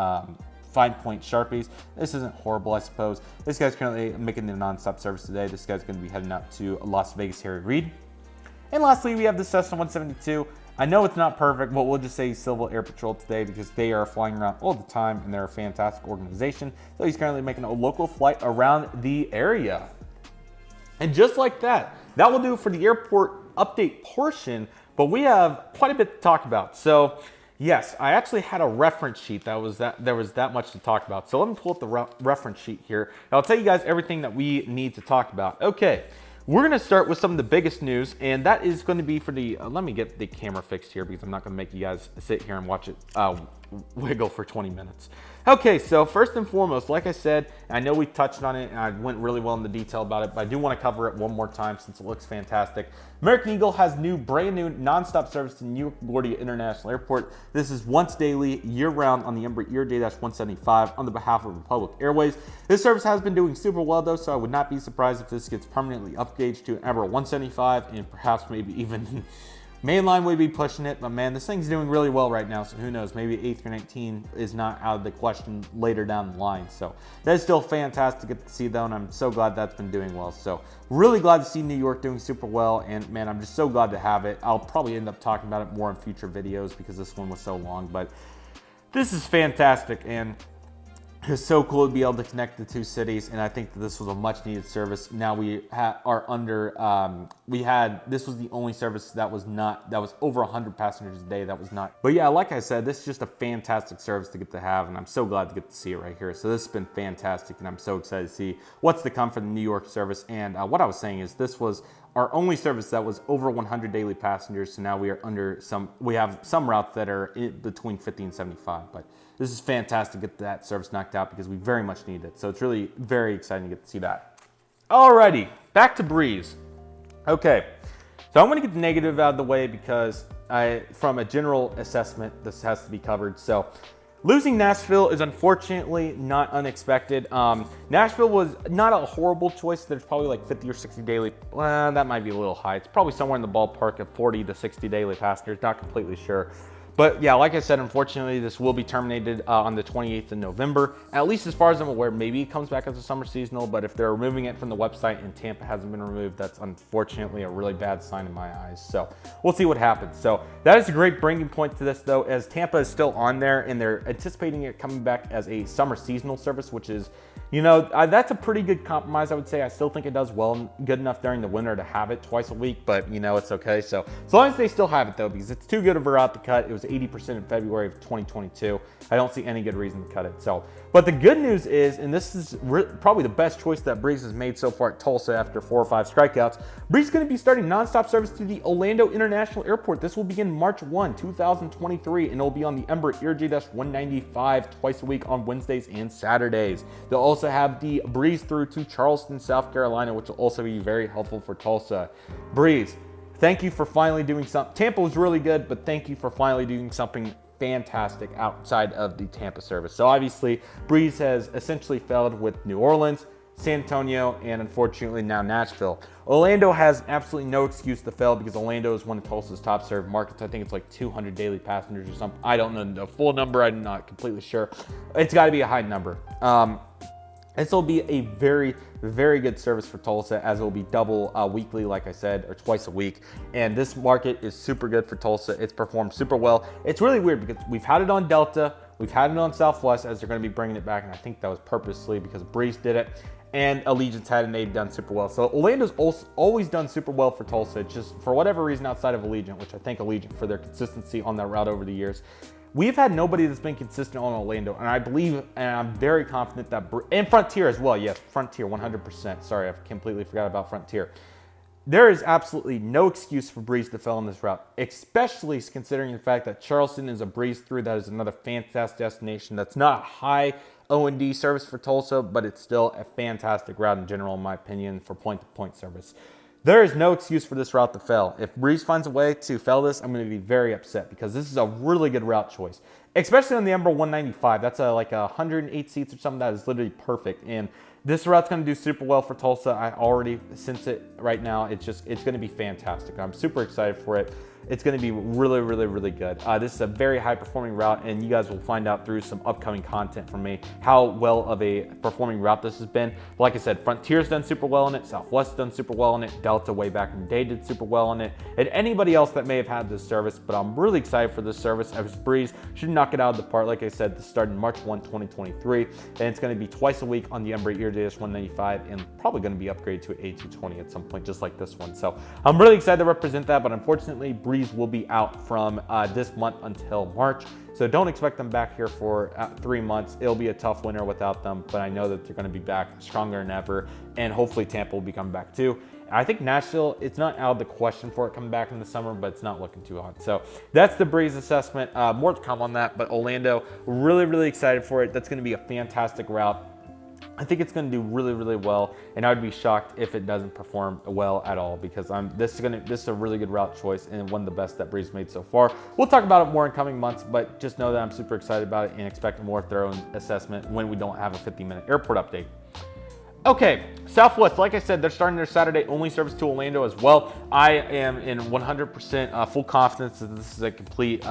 fine point Sharpies, this isn't horrible, I suppose. This guy's currently making the nonstop service today. This guy's going to be heading out to Las Vegas Harry Reid. And lastly, we have the Cessna 172. I know it's not perfect, but we'll just say Civil Air Patrol today because they are flying around all the time and they're a fantastic organization. So he's currently making a local flight around the area. And just like that, that will do it for the airport update portion, but we have quite a bit to talk about. So yes, I actually had a reference sheet there was that much to talk about. So let me pull up the reference sheet here. And I'll tell you guys everything that we need to talk about. Okay. We're going to start with some of the biggest news, and that is going to be for the, let me get the camera fixed here because I'm not going to make you guys sit here and watch it wiggle for 20 minutes. Okay, so first and foremost, like I said, I know we touched on it and I went really well into detail about it, but I do want to cover it one more time since it looks fantastic. American Eagle has brand new nonstop service to LaGuardia International Airport. This is once daily, year-round on the Embraer J-175 on the behalf of Republic Airways. This service has been doing super well though, so I would not be surprised if this gets permanently upgauged to an Embraer 175 and perhaps maybe even mainline would be pushing it, but man, this thing's doing really well right now, so who knows, maybe A319 is not out of the question later down the line. So that is still fantastic to get to see though, and I'm so glad that's been doing well. So really glad to see New York doing super well, and man, I'm just so glad to have it. I'll probably end up talking about it more in future videos because this one was so long, but this is fantastic, and it's so cool to be able to connect the two cities, and I think that this was a much needed service. Now we are under, this was the only service that was over 100 passengers a day. That was not, but yeah, like I said, this is just a fantastic service to get to have, and I'm so glad to get to see it right here. So this has been fantastic, and I'm so excited to see what's to come for the New York service. And what I was saying is this was our only service that was over 100 daily passengers. So now we are under we have some routes that are between 50 and 75, but this is fantastic to get that service knocked out because we very much need it. So it's really very exciting to get to see that. Alrighty, back to Breeze. Okay, so I'm gonna get the negative out of the way because from a general assessment, this has to be covered. So losing Nashville is unfortunately not unexpected. Nashville was not a horrible choice. There's probably like 50 or 60 daily, well, that might be a little high. It's probably somewhere in the ballpark of 40 to 60 daily passengers, not completely sure. But yeah, like I said, unfortunately, this will be terminated on the 28th of November. At least as far as I'm aware, maybe it comes back as a summer seasonal, but if they're removing it from the website and Tampa hasn't been removed, that's unfortunately a really bad sign in my eyes. So we'll see what happens. So that is a great bringing point to this though, as Tampa is still on there and they're anticipating it coming back as a summer seasonal service, which is, you know, that's a pretty good compromise, I would say. I still think it does well, good enough during the winter to have it twice a week, but you know, it's okay. So as long as they still have it though, because it's too good of a route to cut. It was to 80% in February of 2022. I don't see any good reason to cut it. So, but the good news is, and this is probably the best choice that Breeze has made so far at Tulsa after 4 or 5 strikeouts, Breeze is going to be starting nonstop service to the Orlando International Airport. This will begin March 1, 2023, and it'll be on the Embraer ERJ-195 twice a week on Wednesdays and Saturdays. They'll also have the Breeze through to Charleston, South Carolina, which will also be very helpful for Tulsa. Breeze, thank you for finally doing something. Tampa was really good, but thank you for finally doing something fantastic outside of the Tampa service. So obviously, Breeze has essentially failed with New Orleans, San Antonio, and unfortunately now Nashville. Orlando has absolutely no excuse to fail because Orlando is one of Tulsa's top served markets. I think it's like 200 daily passengers or something. I don't know the full number. I'm not completely sure. It's got to be a high number. This will be a very, very good service for Tulsa, as it will be double weekly, like I said, or twice a week. And this market is super good for Tulsa. It's performed super well. It's really weird because we've had it on Delta, we've had it on Southwest, as they're going to be bringing it back, and I think that was purposely because Breeze did it. And Allegiant's had it, and they've done super well. So Orlando's always done super well for Tulsa. It's just for whatever reason outside of Allegiant, which I thank Allegiant for their consistency on that route over the years. We've had nobody that's been consistent on Orlando, and I believe, and I'm very confident that, and Frontier as well, yes, Frontier 100%. Sorry, I completely forgot about Frontier. There is absolutely no excuse for Breeze to fail on this route, especially considering the fact that Charleston is a Breeze through. That is another fantastic destination. That's not a high O&D service for Tulsa, but it's still a fantastic route in general, in my opinion, for point-to-point service. There is no excuse for this route to fail. If Breeze finds a way to fail this, I'm going to be very upset because this is a really good route choice, especially on the Embraer 195. That's like 108 seats or something. That is literally perfect. And this route's going to do super well for Tulsa. I already sense it right now. It's going to be fantastic. I'm super excited for it. It's going to be really, really, really good. This is a very high-performing route, and you guys will find out through some upcoming content from me how well of a performing route this has been. But like I said, Frontier's done super well in it. Southwest's done super well in it. Delta way back in the day did super well in it. And anybody else that may have had this service, but I'm really excited for this service. As Breeze should knock it out of the park. Like I said, this started March 1, 2023, and it's going to be twice a week on the Embraer ERJ-195, and probably going to be upgraded to an A220 at some point, just like this one. So I'm really excited to represent that, but unfortunately, Breeze will be out from this month until March. So don't expect them back here for 3 months. It'll be a tough winter without them, but I know that they're going to be back stronger than ever, and hopefully Tampa will be coming back too. I think Nashville, it's not out of the question for it coming back in the summer, but it's not looking too hot. So that's the Breeze assessment. More to come on that, but Orlando, really, really excited for it. That's going to be a fantastic route. I think it's going to do really, really well, and I would be shocked if it doesn't perform well at all because this is a really good route choice and one of the best that Breeze made so far. We'll talk about it more in coming months, but just know that I'm super excited about it and expect a more thorough assessment when we don't have a 50-minute airport update. Okay, Southwest, like I said, they're starting their Saturday-only service to Orlando as well. I am in 100% full confidence that this is a complete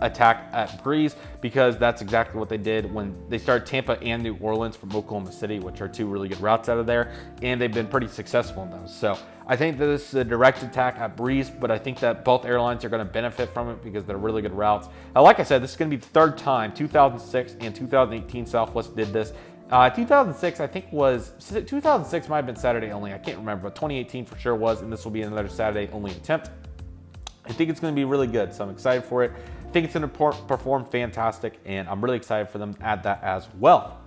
attack at Breeze because that's exactly what they did when they started Tampa and New Orleans from Oklahoma City, which are 2 really good routes out of there, and they've been pretty successful in those. So I think that this is a direct attack at Breeze, but I think that both airlines are going to benefit from it because they're really good routes. Like I said, this is going to be the 3rd time. 2006 and 2018 Southwest did this. 2006, I think 2006 might have been Saturday only. I can't remember, but 2018 for sure was, and this will be another Saturday only attempt. I think it's going to be really good, so I'm excited for it. I think it's going to perform fantastic, and I'm really excited for them to add that as well.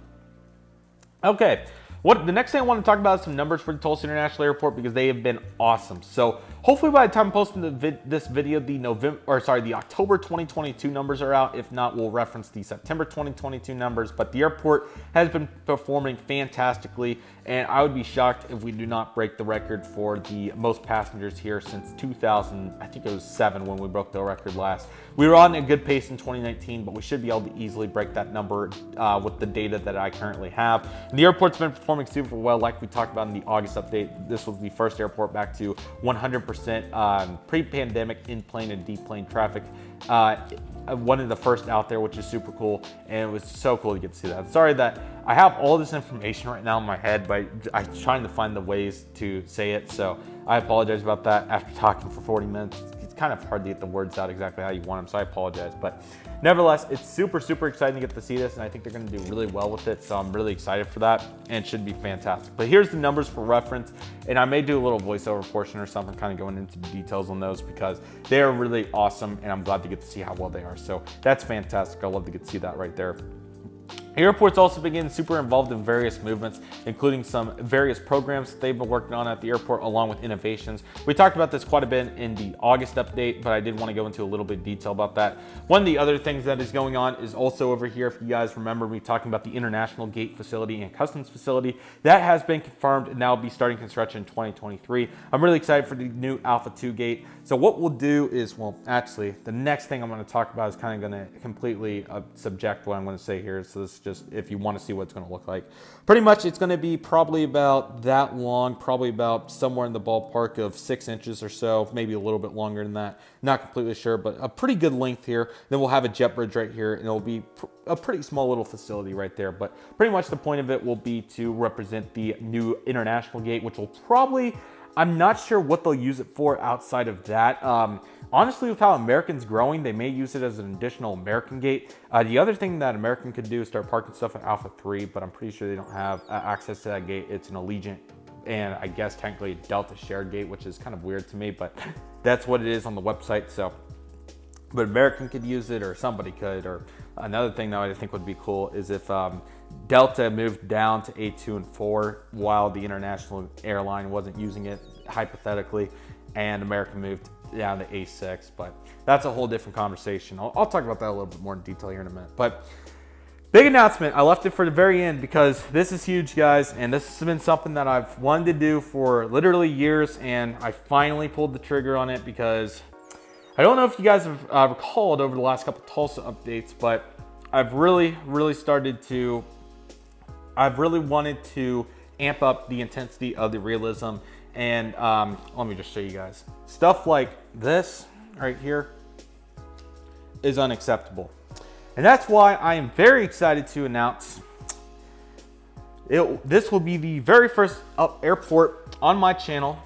Okay, the next thing I want to talk about is some numbers for the Tulsa International Airport because they have been awesome. So hopefully by the time I'm posting this video, the October 2022 numbers are out. If not, we'll reference the September 2022 numbers. But the airport has been performing fantastically, and I would be shocked if we do not break the record for the most passengers here since 2000. I think it was 7 when we broke the record last. We were on a good pace in 2019, but we should be able to easily break that number with the data that I currently have. And the airport's been performing super well, like we talked about in the August update. This was the first airport back to 100% pre-pandemic in-plane and deplane traffic. One of the first out there, which is super cool, and it was so cool to get to see that. I'm sorry that I have all this information right now in my head, but I'm trying to find the ways to say it, so I apologize about that after talking for 40 minutes. It's kind of hard to get the words out exactly how you want them, so I apologize. But nevertheless, it's super, super exciting to get to see this, and I think they're going to do really well with it, so I'm really excited for that, and it should be fantastic. But here's the numbers for reference, and I may do a little voiceover portion or something kind of going into the details on those because they are really awesome, and I'm glad to get to see how well they are. So that's fantastic. I love to get to see that right there. The airport's also been getting super involved in various movements, including some various programs that they've been working on at the airport, along with innovations. We talked about this quite a bit in the August update, but I did want to go into a little bit of detail about that. One of the other things that is going on is also over here. If you guys remember me talking about the International Gate Facility and Customs Facility, that has been confirmed and now will be starting construction in 2023. I'm really excited for the new Alpha 2 gate. So what we'll do is, well, actually, the next thing I'm going to talk about is kind of going to completely subject what I'm going to say here. So this is just if you want to see what it's going to look like. Pretty much it's going to be probably about that long, probably about somewhere in the ballpark of 6 inches or so, maybe a little bit longer than that. Not completely sure, but a pretty good length here. Then we'll have a jet bridge right here, and it'll be a pretty small little facility right there. But pretty much the point of it will be to represent the new international gate, which will probably, I'm not sure what they'll use it for outside of that. Honestly, with how American's growing, they may use it as an additional American gate. The other thing that American could do is start parking stuff at Alpha 3, but I'm pretty sure they don't have access to that gate. It's an Allegiant and I guess technically a Delta shared gate, which is kind of weird to me, but that's what it is on the website. So, but American could use it, or somebody could. Or another thing that I think would be cool is if Delta moved down to A2 and 4 while the international airline wasn't using it, hypothetically, and American moved down to A6, but that's a whole different conversation. I'll talk about that a little bit more in detail here in a minute. But big announcement, I left it for the very end because this is huge, guys, and this has been something that I've wanted to do for literally years, and I finally pulled the trigger on it because I don't know if you guys have recalled over the last couple Tulsa updates, but I've really wanted to amp up the intensity of the realism. And let me just show you guys. Stuff like this right here is unacceptable. And that's why I am very excited to announce this will be the very first airport on my channel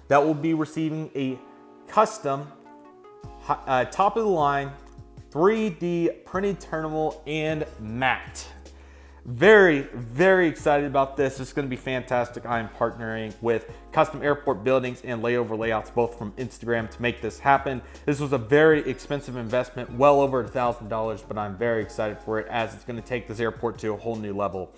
that will be receiving a custom top of the line 3D printed terminal and matte. Very, very excited about this. It's going to be fantastic. I am partnering with custom airport buildings and layover layouts, both from Instagram, to make this happen. This was a very expensive investment, well over $1,000, but I'm very excited for it as it's going to take this airport to a whole new level.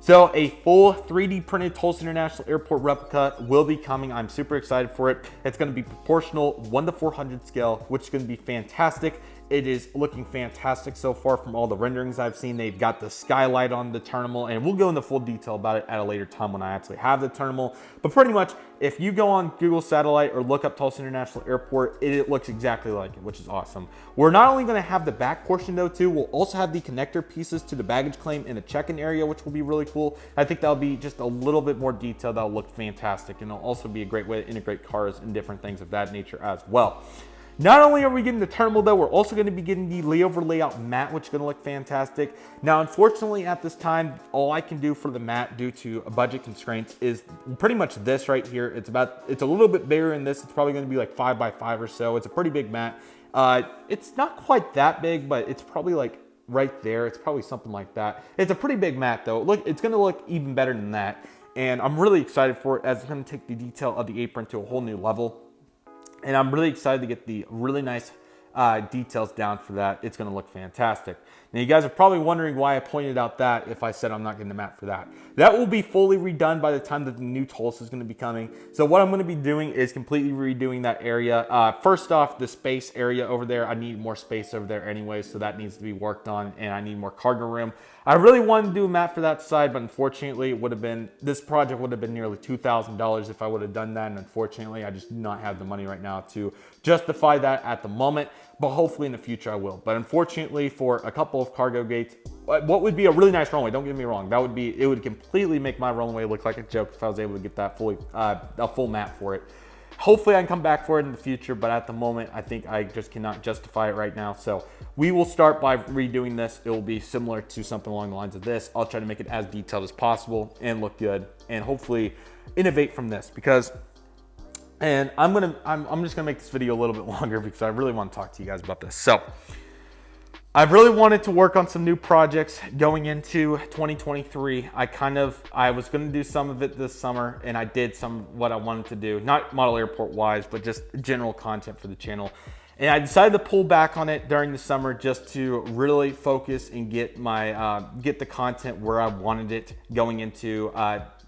So a full 3D printed Tulsa International Airport replica will be coming. I'm super excited for it. It's going to be proportional 1:400 scale, which is going to be fantastic. It is looking fantastic so far from all the renderings I've seen. They've got the skylight on the terminal, and we'll go into full detail about it at a later time when I actually have the terminal. But pretty much, if you go on Google Satellite or look up Tulsa International Airport, it looks exactly like it, which is awesome. We're not only going to have the back portion though too, we'll also have the connector pieces to the baggage claim in the check-in area, which will be really cool. I think that'll be just a little bit more detailed. That'll look fantastic, and it'll also be a great way to integrate cars and different things of that nature as well. Not only are we getting the terminal though, we're also going to be getting the layover layout matte, which is going to look fantastic. Now, unfortunately at this time, all I can do for the matte due to budget constraints is pretty much this right here. It's a little bit bigger than this. It's probably going to be like 5x5 or so. It's a pretty big matte. It's not quite that big, but it's probably like right there. It's probably something like that. It's a pretty big matte though. Look, it's going to look even better than that. And I'm really excited for it as it's going to take the detail of the apron to a whole new level. And I'm really excited to get the really nice details down for that. It's going to look fantastic. Now, you guys are probably wondering why I pointed out that if I said I'm not getting the matte for that. That will be fully redone by the time that the new Tulsa is going to be coming. So what I'm going to be doing is completely redoing that area. First off, the space area over there, I need more space over there anyway, so that needs to be worked on, and I need more cargo room. I really wanted to do a matte for that side, but unfortunately this project would have been nearly $2,000 if I would have done that, and unfortunately I just do not have the money right now to justify that at the moment, but hopefully in the future I will. But unfortunately, for a couple of cargo gates, what would be a really nice runway, don't get me wrong, it would completely make my runway look like a joke if I was able to get that a full matte for it. Hopefully I can come back for it in the future, but at the moment, I think I just cannot justify it right now. So we will start by redoing this. It will be similar to something along the lines of this. I'll try to make it as detailed as possible and look good, and hopefully innovate from this, because And I'm just gonna make this video a little bit longer because I really want to talk to you guys about this. So I've really wanted to work on some new projects going into 2023. I was going to do some of it this summer, and I did what I wanted to do, not model airport wise, but just general content for the channel. And I decided to pull back on it during the summer just to really focus and get the content where I wanted it going into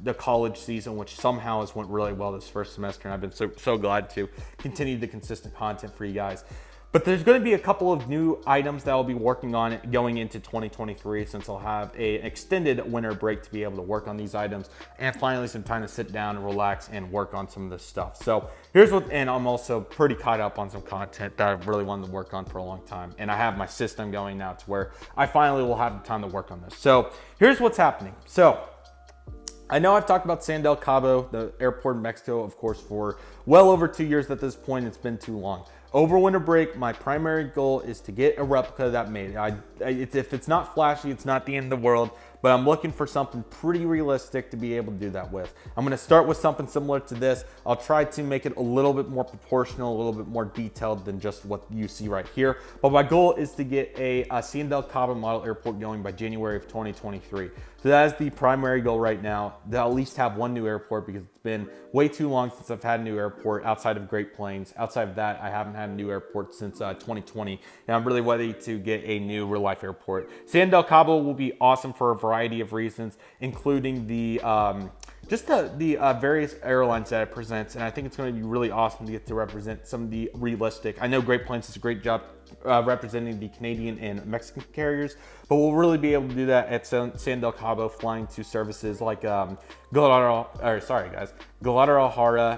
the college season, which somehow has went really well this first semester. And I've been so glad to continue the consistent content for you guys. But there's going to be a couple of new items that I'll be working on going into 2023, since I'll have an extended winter break to be able to work on these items, and finally some time to sit down and relax and work on some of this stuff. So and I'm also pretty caught up on some content that I've really wanted to work on for a long time. And I have my system going now to where I finally will have the time to work on this. So here's what's happening. So I know I've talked about San Del Cabo, the airport in Mexico, of course, for well over 2 years at this point. It's been too long. Over winter break, my primary goal is to get a replica of that made. If it's not flashy, it's not the end of the world, but I'm looking for something pretty realistic to be able to do that with. I'm gonna start with something similar to this. I'll try to make it a little bit more proportional, a little bit more detailed than just what you see right here. But my goal is to get a San Del Cabo model airport going by January of 2023. So that is the primary goal right now, to at least have one new airport, because it's been way too long since I've had a new airport outside of Great Plains. Outside of that, I haven't had a new airport since 2020, and I'm really ready to get a new real life airport. San Del Cabo will be awesome for a variety of reasons, including the various airlines that it presents, and I think it's going to be really awesome to get to represent some of the realistic. I know Great Plains does a great job representing the Canadian and Mexican carriers, but we'll really be able to do that at San Del Cabo, flying to services like Guadalajara,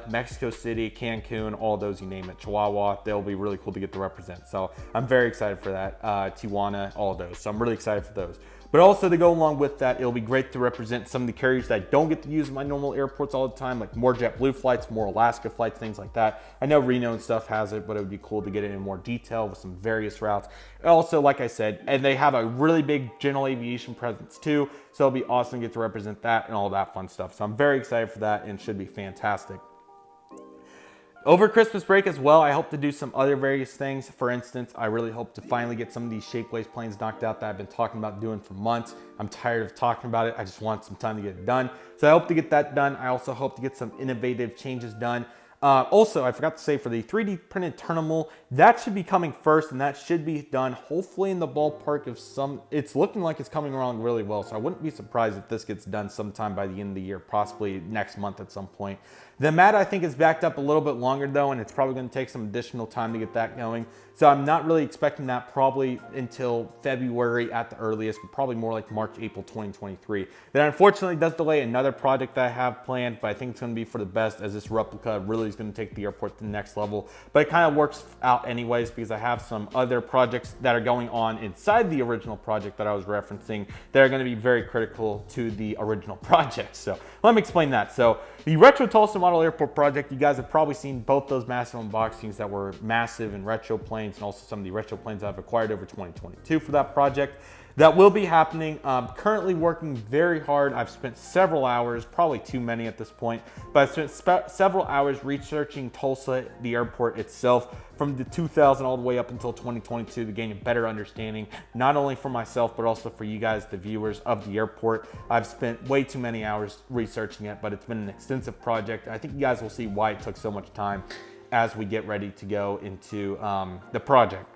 Mexico City, Cancun, all those, you name it, Chihuahua. They'll be really cool to get to represent. So I'm very excited for that. Tijuana, all of those. So I'm really excited for those. But also, to go along with that, it'll be great to represent some of the carriers that I don't get to use in my normal airports all the time, like more JetBlue flights, more Alaska flights, things like that. I know Reno and stuff has it, but it would be cool to get it in more detail with some various routes. Also, like I said, and they have a really big general aviation presence too, so it'll be awesome to get to represent that and all that fun stuff. So I'm very excited for that, and it should be fantastic. Over Christmas break as well, I hope to do some other various things. For instance, I really hope to finally get some of these Shapeways planes knocked out that I've been talking about doing for months. I'm tired of talking about it. I just want some time to get it done. So I hope to get that done. I also hope to get some innovative changes done. Also, I forgot to say, for the 3D printed terminal, that should be coming first, and that should be done hopefully in the ballpark of it's looking like it's coming along really well, so I wouldn't be surprised if this gets done sometime by the end of the year, possibly next month at some point. The mat, I think, is backed up a little bit longer though, and it's probably going to take some additional time to get that going. So I'm not really expecting that probably until February at the earliest, but probably more like March, April 2023. That unfortunately does delay another project that I have planned, but I think it's going to be for the best, as this replica really is going to take the airport to the next level. But it kind of works out anyways, because I have some other projects that are going on inside the original project that I was referencing that are going to be very critical to the original project. So let me explain that. So the Retro Tulsa Model Airport project, you guys have probably seen both those massive unboxings that were massive in retro planes, and also some of the retro planes I've acquired over 2022 for that project. That will be happening. I'm currently working very hard. I've spent several hours, probably too many at this point, but I've spent several hours researching Tulsa, the airport itself, from the 2000 all the way up until 2022 to gain a better understanding, not only for myself, but also for you guys, the viewers of the airport. I've spent way too many hours researching it, but it's been an extensive project. I think you guys will see why it took so much time as we get ready to go into the project.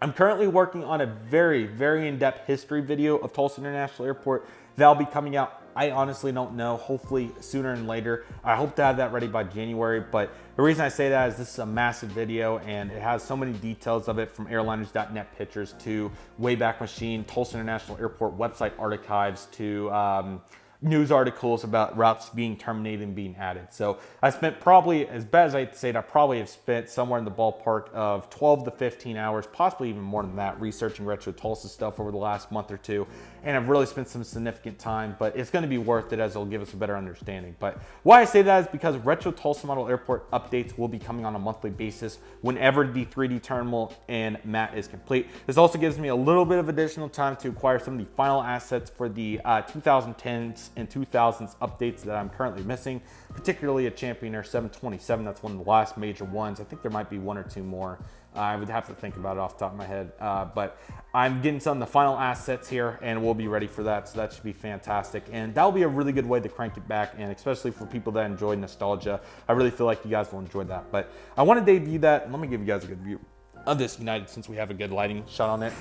I'm currently working on a very, very in-depth history video of Tulsa International Airport that'll be coming out. I honestly don't know, hopefully sooner than later. I hope to have that ready by January, but the reason I say that is this is a massive video, and it has so many details of it, from airliners.net pictures to Wayback Machine, Tulsa International Airport website archives, to news articles about routes being terminated and being added. So I spent, probably, as bad as I hate to say it, I probably have spent somewhere in the ballpark of 12 to 15 hours, possibly even more than that, researching Retro Tulsa stuff over the last month or two. And I've really spent some significant time, but it's going to be worth it, as it'll give us a better understanding. But why I say that is because Retro Tulsa Model Airport updates will be coming on a monthly basis whenever the 3D terminal and mat is complete. This also gives me a little bit of additional time to acquire some of the final assets for the 2010s and 2000s updates that I'm currently missing, particularly a Champion Air 727. That's one of the last major ones. I think there might be one or two more. I would have to think about it off the top of my head, but I'm getting some of the final assets here and we'll be ready for that, so that should be fantastic. And that'll be a really good way to crank it back, and especially for people that enjoy nostalgia, I really feel like you guys will enjoy that. But I want to debut that, and let me give you guys a good view of this United since we have a good lighting shot on it.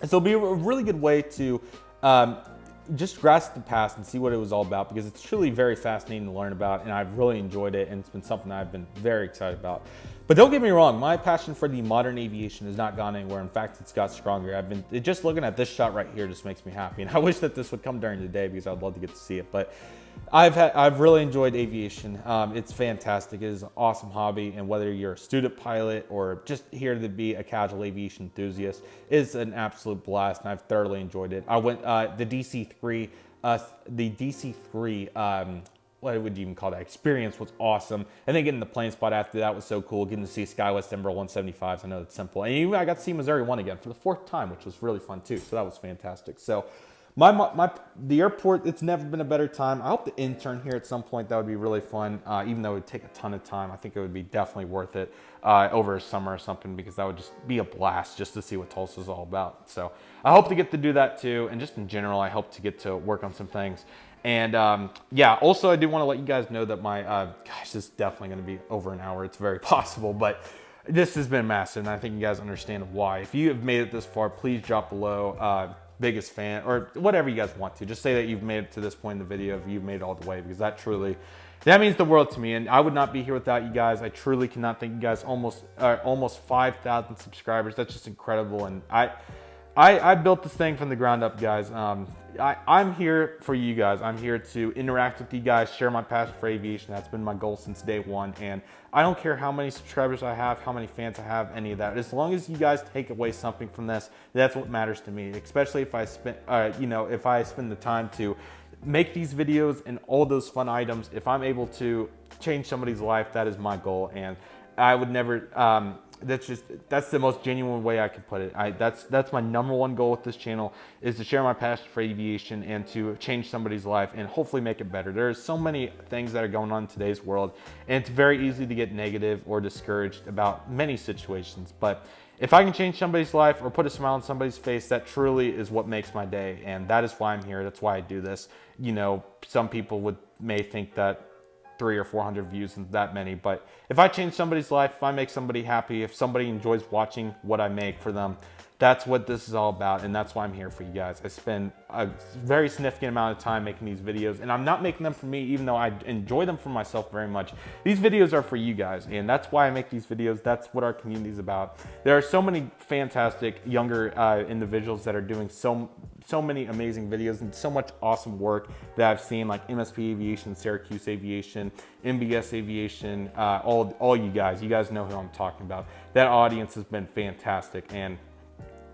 And so it'll be a really good way to just grasp the past and see what it was all about, because it's truly very fascinating to learn about, and I've really enjoyed it, and it's been something I've been very excited about. But don't get me wrong, my passion for the modern aviation has not gone anywhere. In fact, it's got stronger. Just looking at this shot right here just makes me happy, and I wish that this would come during the day because I'd love to get to see it. But I've really enjoyed aviation. It's fantastic. It is an awesome hobby, and whether you're a student pilot or just here to be a casual aviation enthusiast, it's an absolute blast, and I've thoroughly enjoyed it. I went the DC-3, what would you even call that? Experience was awesome. And then getting the plane spot after that was so cool. Getting to see SkyWest Embraer 175s, I know it's simple. And even I got to see Missouri 1 again for the 4th time, which was really fun too. So that was fantastic. So the airport, it's never been a better time. I hope to intern here at some point. That would be really fun. Even though it would take a ton of time, I think it would be definitely worth it over a summer or something, because that would just be a blast just to see what Tulsa's all about. So I hope to get to do that too. And just in general, I hope to get to work on some things. And yeah, also I do want to let you guys know that my, gosh, this is definitely going to be over an hour. It's very possible, but this has been massive, and I think you guys understand why. If you have made it this far, please drop below biggest fan, or whatever you guys want to. Just say that you've made it to this point in the video, if you've made it all the way, because that means the world to me, and I would not be here without you guys. I truly cannot thank you guys. Almost 5,000 subscribers. That's just incredible, and I built this thing from the ground up, guys. I'm here for you guys. I'm here to interact with you guys, share my passion for aviation. That's been my goal since day one. And I don't care how many subscribers I have, how many fans I have, any of that. As long as you guys take away something from this, that's what matters to me. Especially if I spend, if I spend the time to make these videos and all those fun items. If I'm able to change somebody's life, that is my goal. And I would never. That's the most genuine way I could put it. That's my #1 goal with this channel, is to share my passion for aviation and to change somebody's life and hopefully make it better. There's so many things that are going on in today's world, and it's very easy to get negative or discouraged about many situations. But if I can change somebody's life or put a smile on somebody's face, that truly is what makes my day, and that is why I'm here. That's why I do this. You know, some people may think that 300 or 400 views isn't that many, but if I change somebody's life, if I make somebody happy, if somebody enjoys watching what I make for them, that's what this is all about, and that's why I'm here for you guys. I spend a very significant amount of time making these videos, and I'm not making them for me, even though I enjoy them for myself very much. These videos are for you guys, and that's why I make these videos. That's what our community is about. There are so many fantastic younger individuals that are doing so many amazing videos and so much awesome work that I've seen, like MSP Aviation, Syracuse Aviation, MBS Aviation, all you guys. You guys know who I'm talking about. That audience has been fantastic, and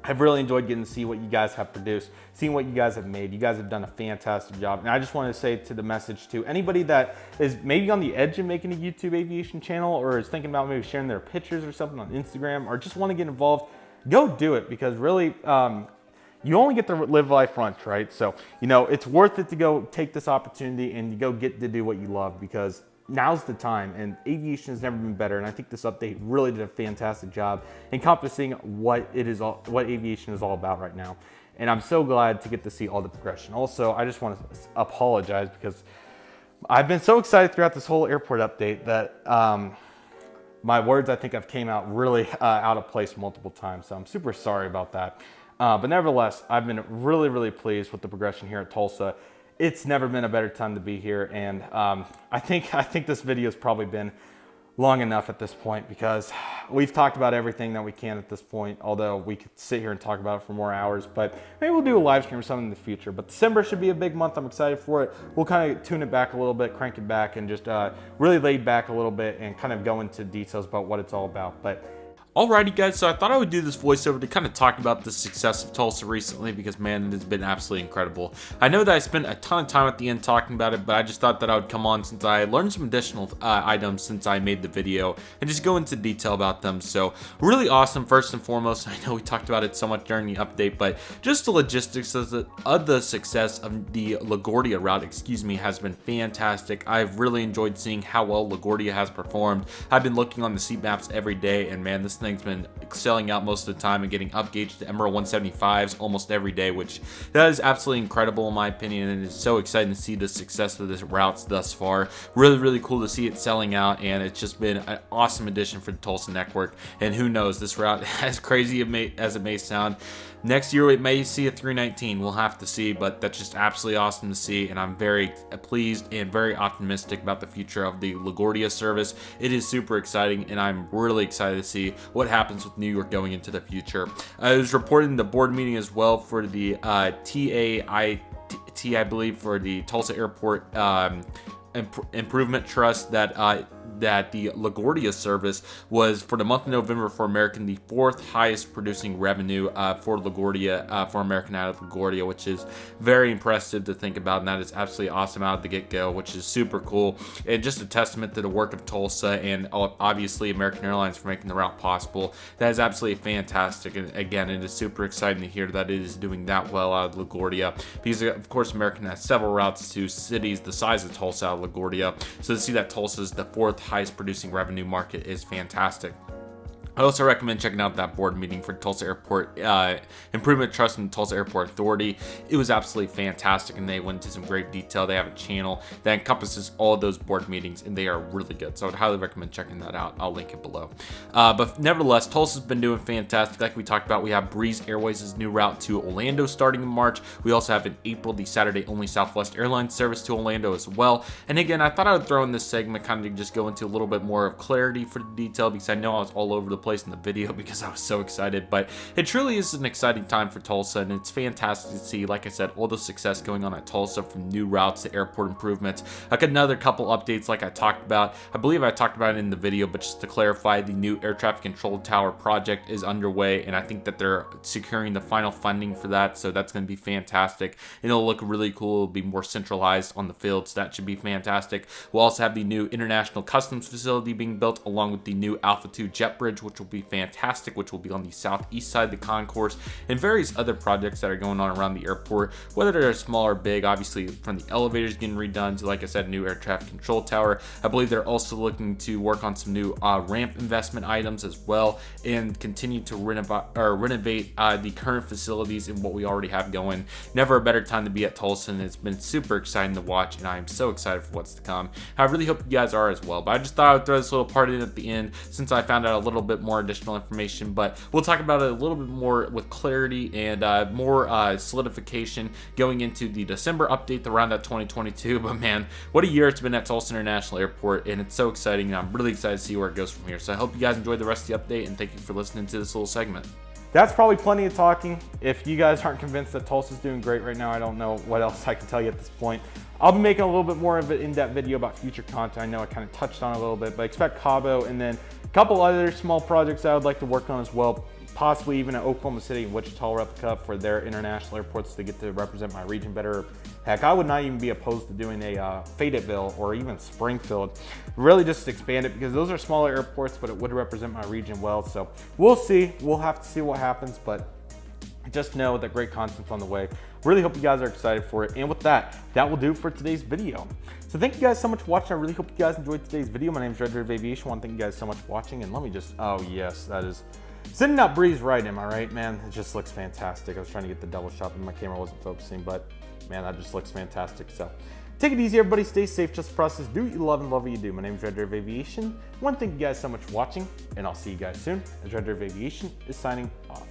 I've really enjoyed getting to see what you guys have produced, seeing what you guys have made. You guys have done a fantastic job. And I just want to say to the message to anybody that is maybe on the edge of making a YouTube aviation channel, or is thinking about maybe sharing their pictures or something on Instagram, or just want to get involved, go do it, because really, you only get to live life once, right? So, you know, it's worth it to go take this opportunity and you go get to do what you love, because now's the time, and aviation has never been better. And I think this update really did a fantastic job encompassing what aviation is all about right now. And I'm so glad to get to see all the progression. Also, I just want to apologize, because I've been so excited throughout this whole airport update that my words, I think I've came out really out of place multiple times. So I'm super sorry about that. But nevertheless, I've been really, really pleased with the progression here at Tulsa. It's never been a better time to be here, and I think this video has probably been long enough at this point, because we've talked about everything that we can at this point, although we could sit here and talk about it for more hours. But maybe we'll do a live stream or something in the future. But December should be a big month. I'm excited for it. We'll kind of tune it back a little bit, crank it back, and just really laid back a little bit and kind of go into details about what it's all about. But Alrighty guys, so I thought I would do this voiceover to kind of talk about the success of Tulsa recently because man, it has been absolutely incredible. I know that I spent a ton of time at the end talking about it, but I just thought that I would come on since I learned some additional items since I made the video and just go into detail about them. So really awesome first and foremost. I know we talked about it so much during the update, but just the logistics of the success of the LaGuardia route, has been fantastic. I've really enjoyed seeing how well LaGuardia has performed. I've been looking on the seat maps every day and man, this thing's been selling out most of the time and getting upgauged to Emerald 175s almost every day, which that is absolutely incredible in my opinion, and it's so exciting to see the success of this routes thus far. Really cool to see it selling out, and it's just been an awesome addition for the Tulsa network. And who knows, this route, as crazy as it may sound, next year we may see a 319. We'll have to see, but that's just absolutely awesome to see, and I'm very pleased and very optimistic about the future of the LaGuardia service. It is super exciting, and I'm really excited to see what happens with New York going into the future. I was reported in the board meeting as well for the I believe, for the Tulsa Airport Improvement Trust that the LaGuardia service was for the month of November for American the 4th highest producing revenue for LaGuardia, for American out of LaGuardia, which is very impressive to think about, and that is absolutely awesome out of the get-go, which is super cool and just a testament to the work of Tulsa and obviously American Airlines for making the route possible. That is absolutely fantastic, and again, it is super exciting to hear that it is doing that well out of LaGuardia because of course American has several routes to cities the size of Tulsa out of LaGuardia, so to see that Tulsa is the 4th highest producing revenue market is fantastic. I also recommend checking out that board meeting for Tulsa Airport Improvement Trust and Tulsa Airport Authority. It was absolutely fantastic, and they went into some great detail. They have a channel that encompasses all of those board meetings, and they are really good. So I would highly recommend checking that out. I'll link it below. But nevertheless, Tulsa's been doing fantastic. Like we talked about, we have Breeze Airways' new route to Orlando starting in March. We also have in April the Saturday-only Southwest Airlines service to Orlando as well. And again, I thought I would throw in this segment kind of just go into a little bit more of clarity for the detail because I know I was all over the place in the video because I was so excited, but it truly is an exciting time for Tulsa, and it's fantastic to see, like I said, all the success going on at Tulsa, from new routes to airport improvements. I got another couple updates like I talked about. I believe I talked about it in the video, but just to clarify, the new air traffic control tower project is underway, and I think that they're securing the final funding for that, so that's going to be fantastic. It'll look really cool. It'll be more centralized on the field, so that should be fantastic. We'll also have the new international customs facility being built, along with the new Alpha 2 jet bridge, which will be fantastic, which will be on the southeast side of the concourse, and various other projects that are going on around the airport, whether they're small or big. Obviously, from the elevators getting redone to, like I said, new air traffic control tower. I believe they're also looking to work on some new ramp investment items as well, and continue to renovate the current facilities and what we already have going. Never a better time to be at Tulsa, and it's been super exciting to watch, and I am so excited for what's to come. I really hope you guys are as well, but I just thought I would throw this little part in at the end since I found out a little bit more additional information, but we'll talk about it a little bit more with clarity and more solidification going into the December update, the round at 2022. But man, what a year it's been at Tulsa International Airport, and it's so exciting, and I'm really excited to see where it goes from here. So I hope you guys enjoyed the rest of the update, and thank you for listening to this little segment. That's probably plenty of talking. If you guys aren't convinced that Tulsa's doing great right now, I don't know what else I can tell you at this point. I'll be making a little bit more of an in-depth video about future content. I know I kind of touched on it a little bit, but expect Cabo and then a couple other small projects I would like to work on as well. Possibly even at Oklahoma City and Wichita replica for their international airports to get to represent my region better. Heck, I would not even be opposed to doing a Fayetteville or even Springfield. Really just expand it because those are smaller airports, but it would represent my region well. So we'll see. We'll have to see what happens, but just know that great content's on the way. Really hope you guys are excited for it. And with that, that will do for today's video. So thank you guys so much for watching. I really hope you guys enjoyed today's video. My name is Redriveraviation. I want to thank you guys so much for watching. And let me just, oh yes, that is sending out Breeze right, am I right, man? It just looks fantastic. I was trying to get the double shot, but my camera wasn't focusing, but man, that just looks fantastic. So take it easy, everybody. Stay safe, just the process. Do what you love and love what you do. My name is Redriveraviation. I want to thank you guys so much for watching, and I'll see you guys soon, as Redriveraviation is signing off.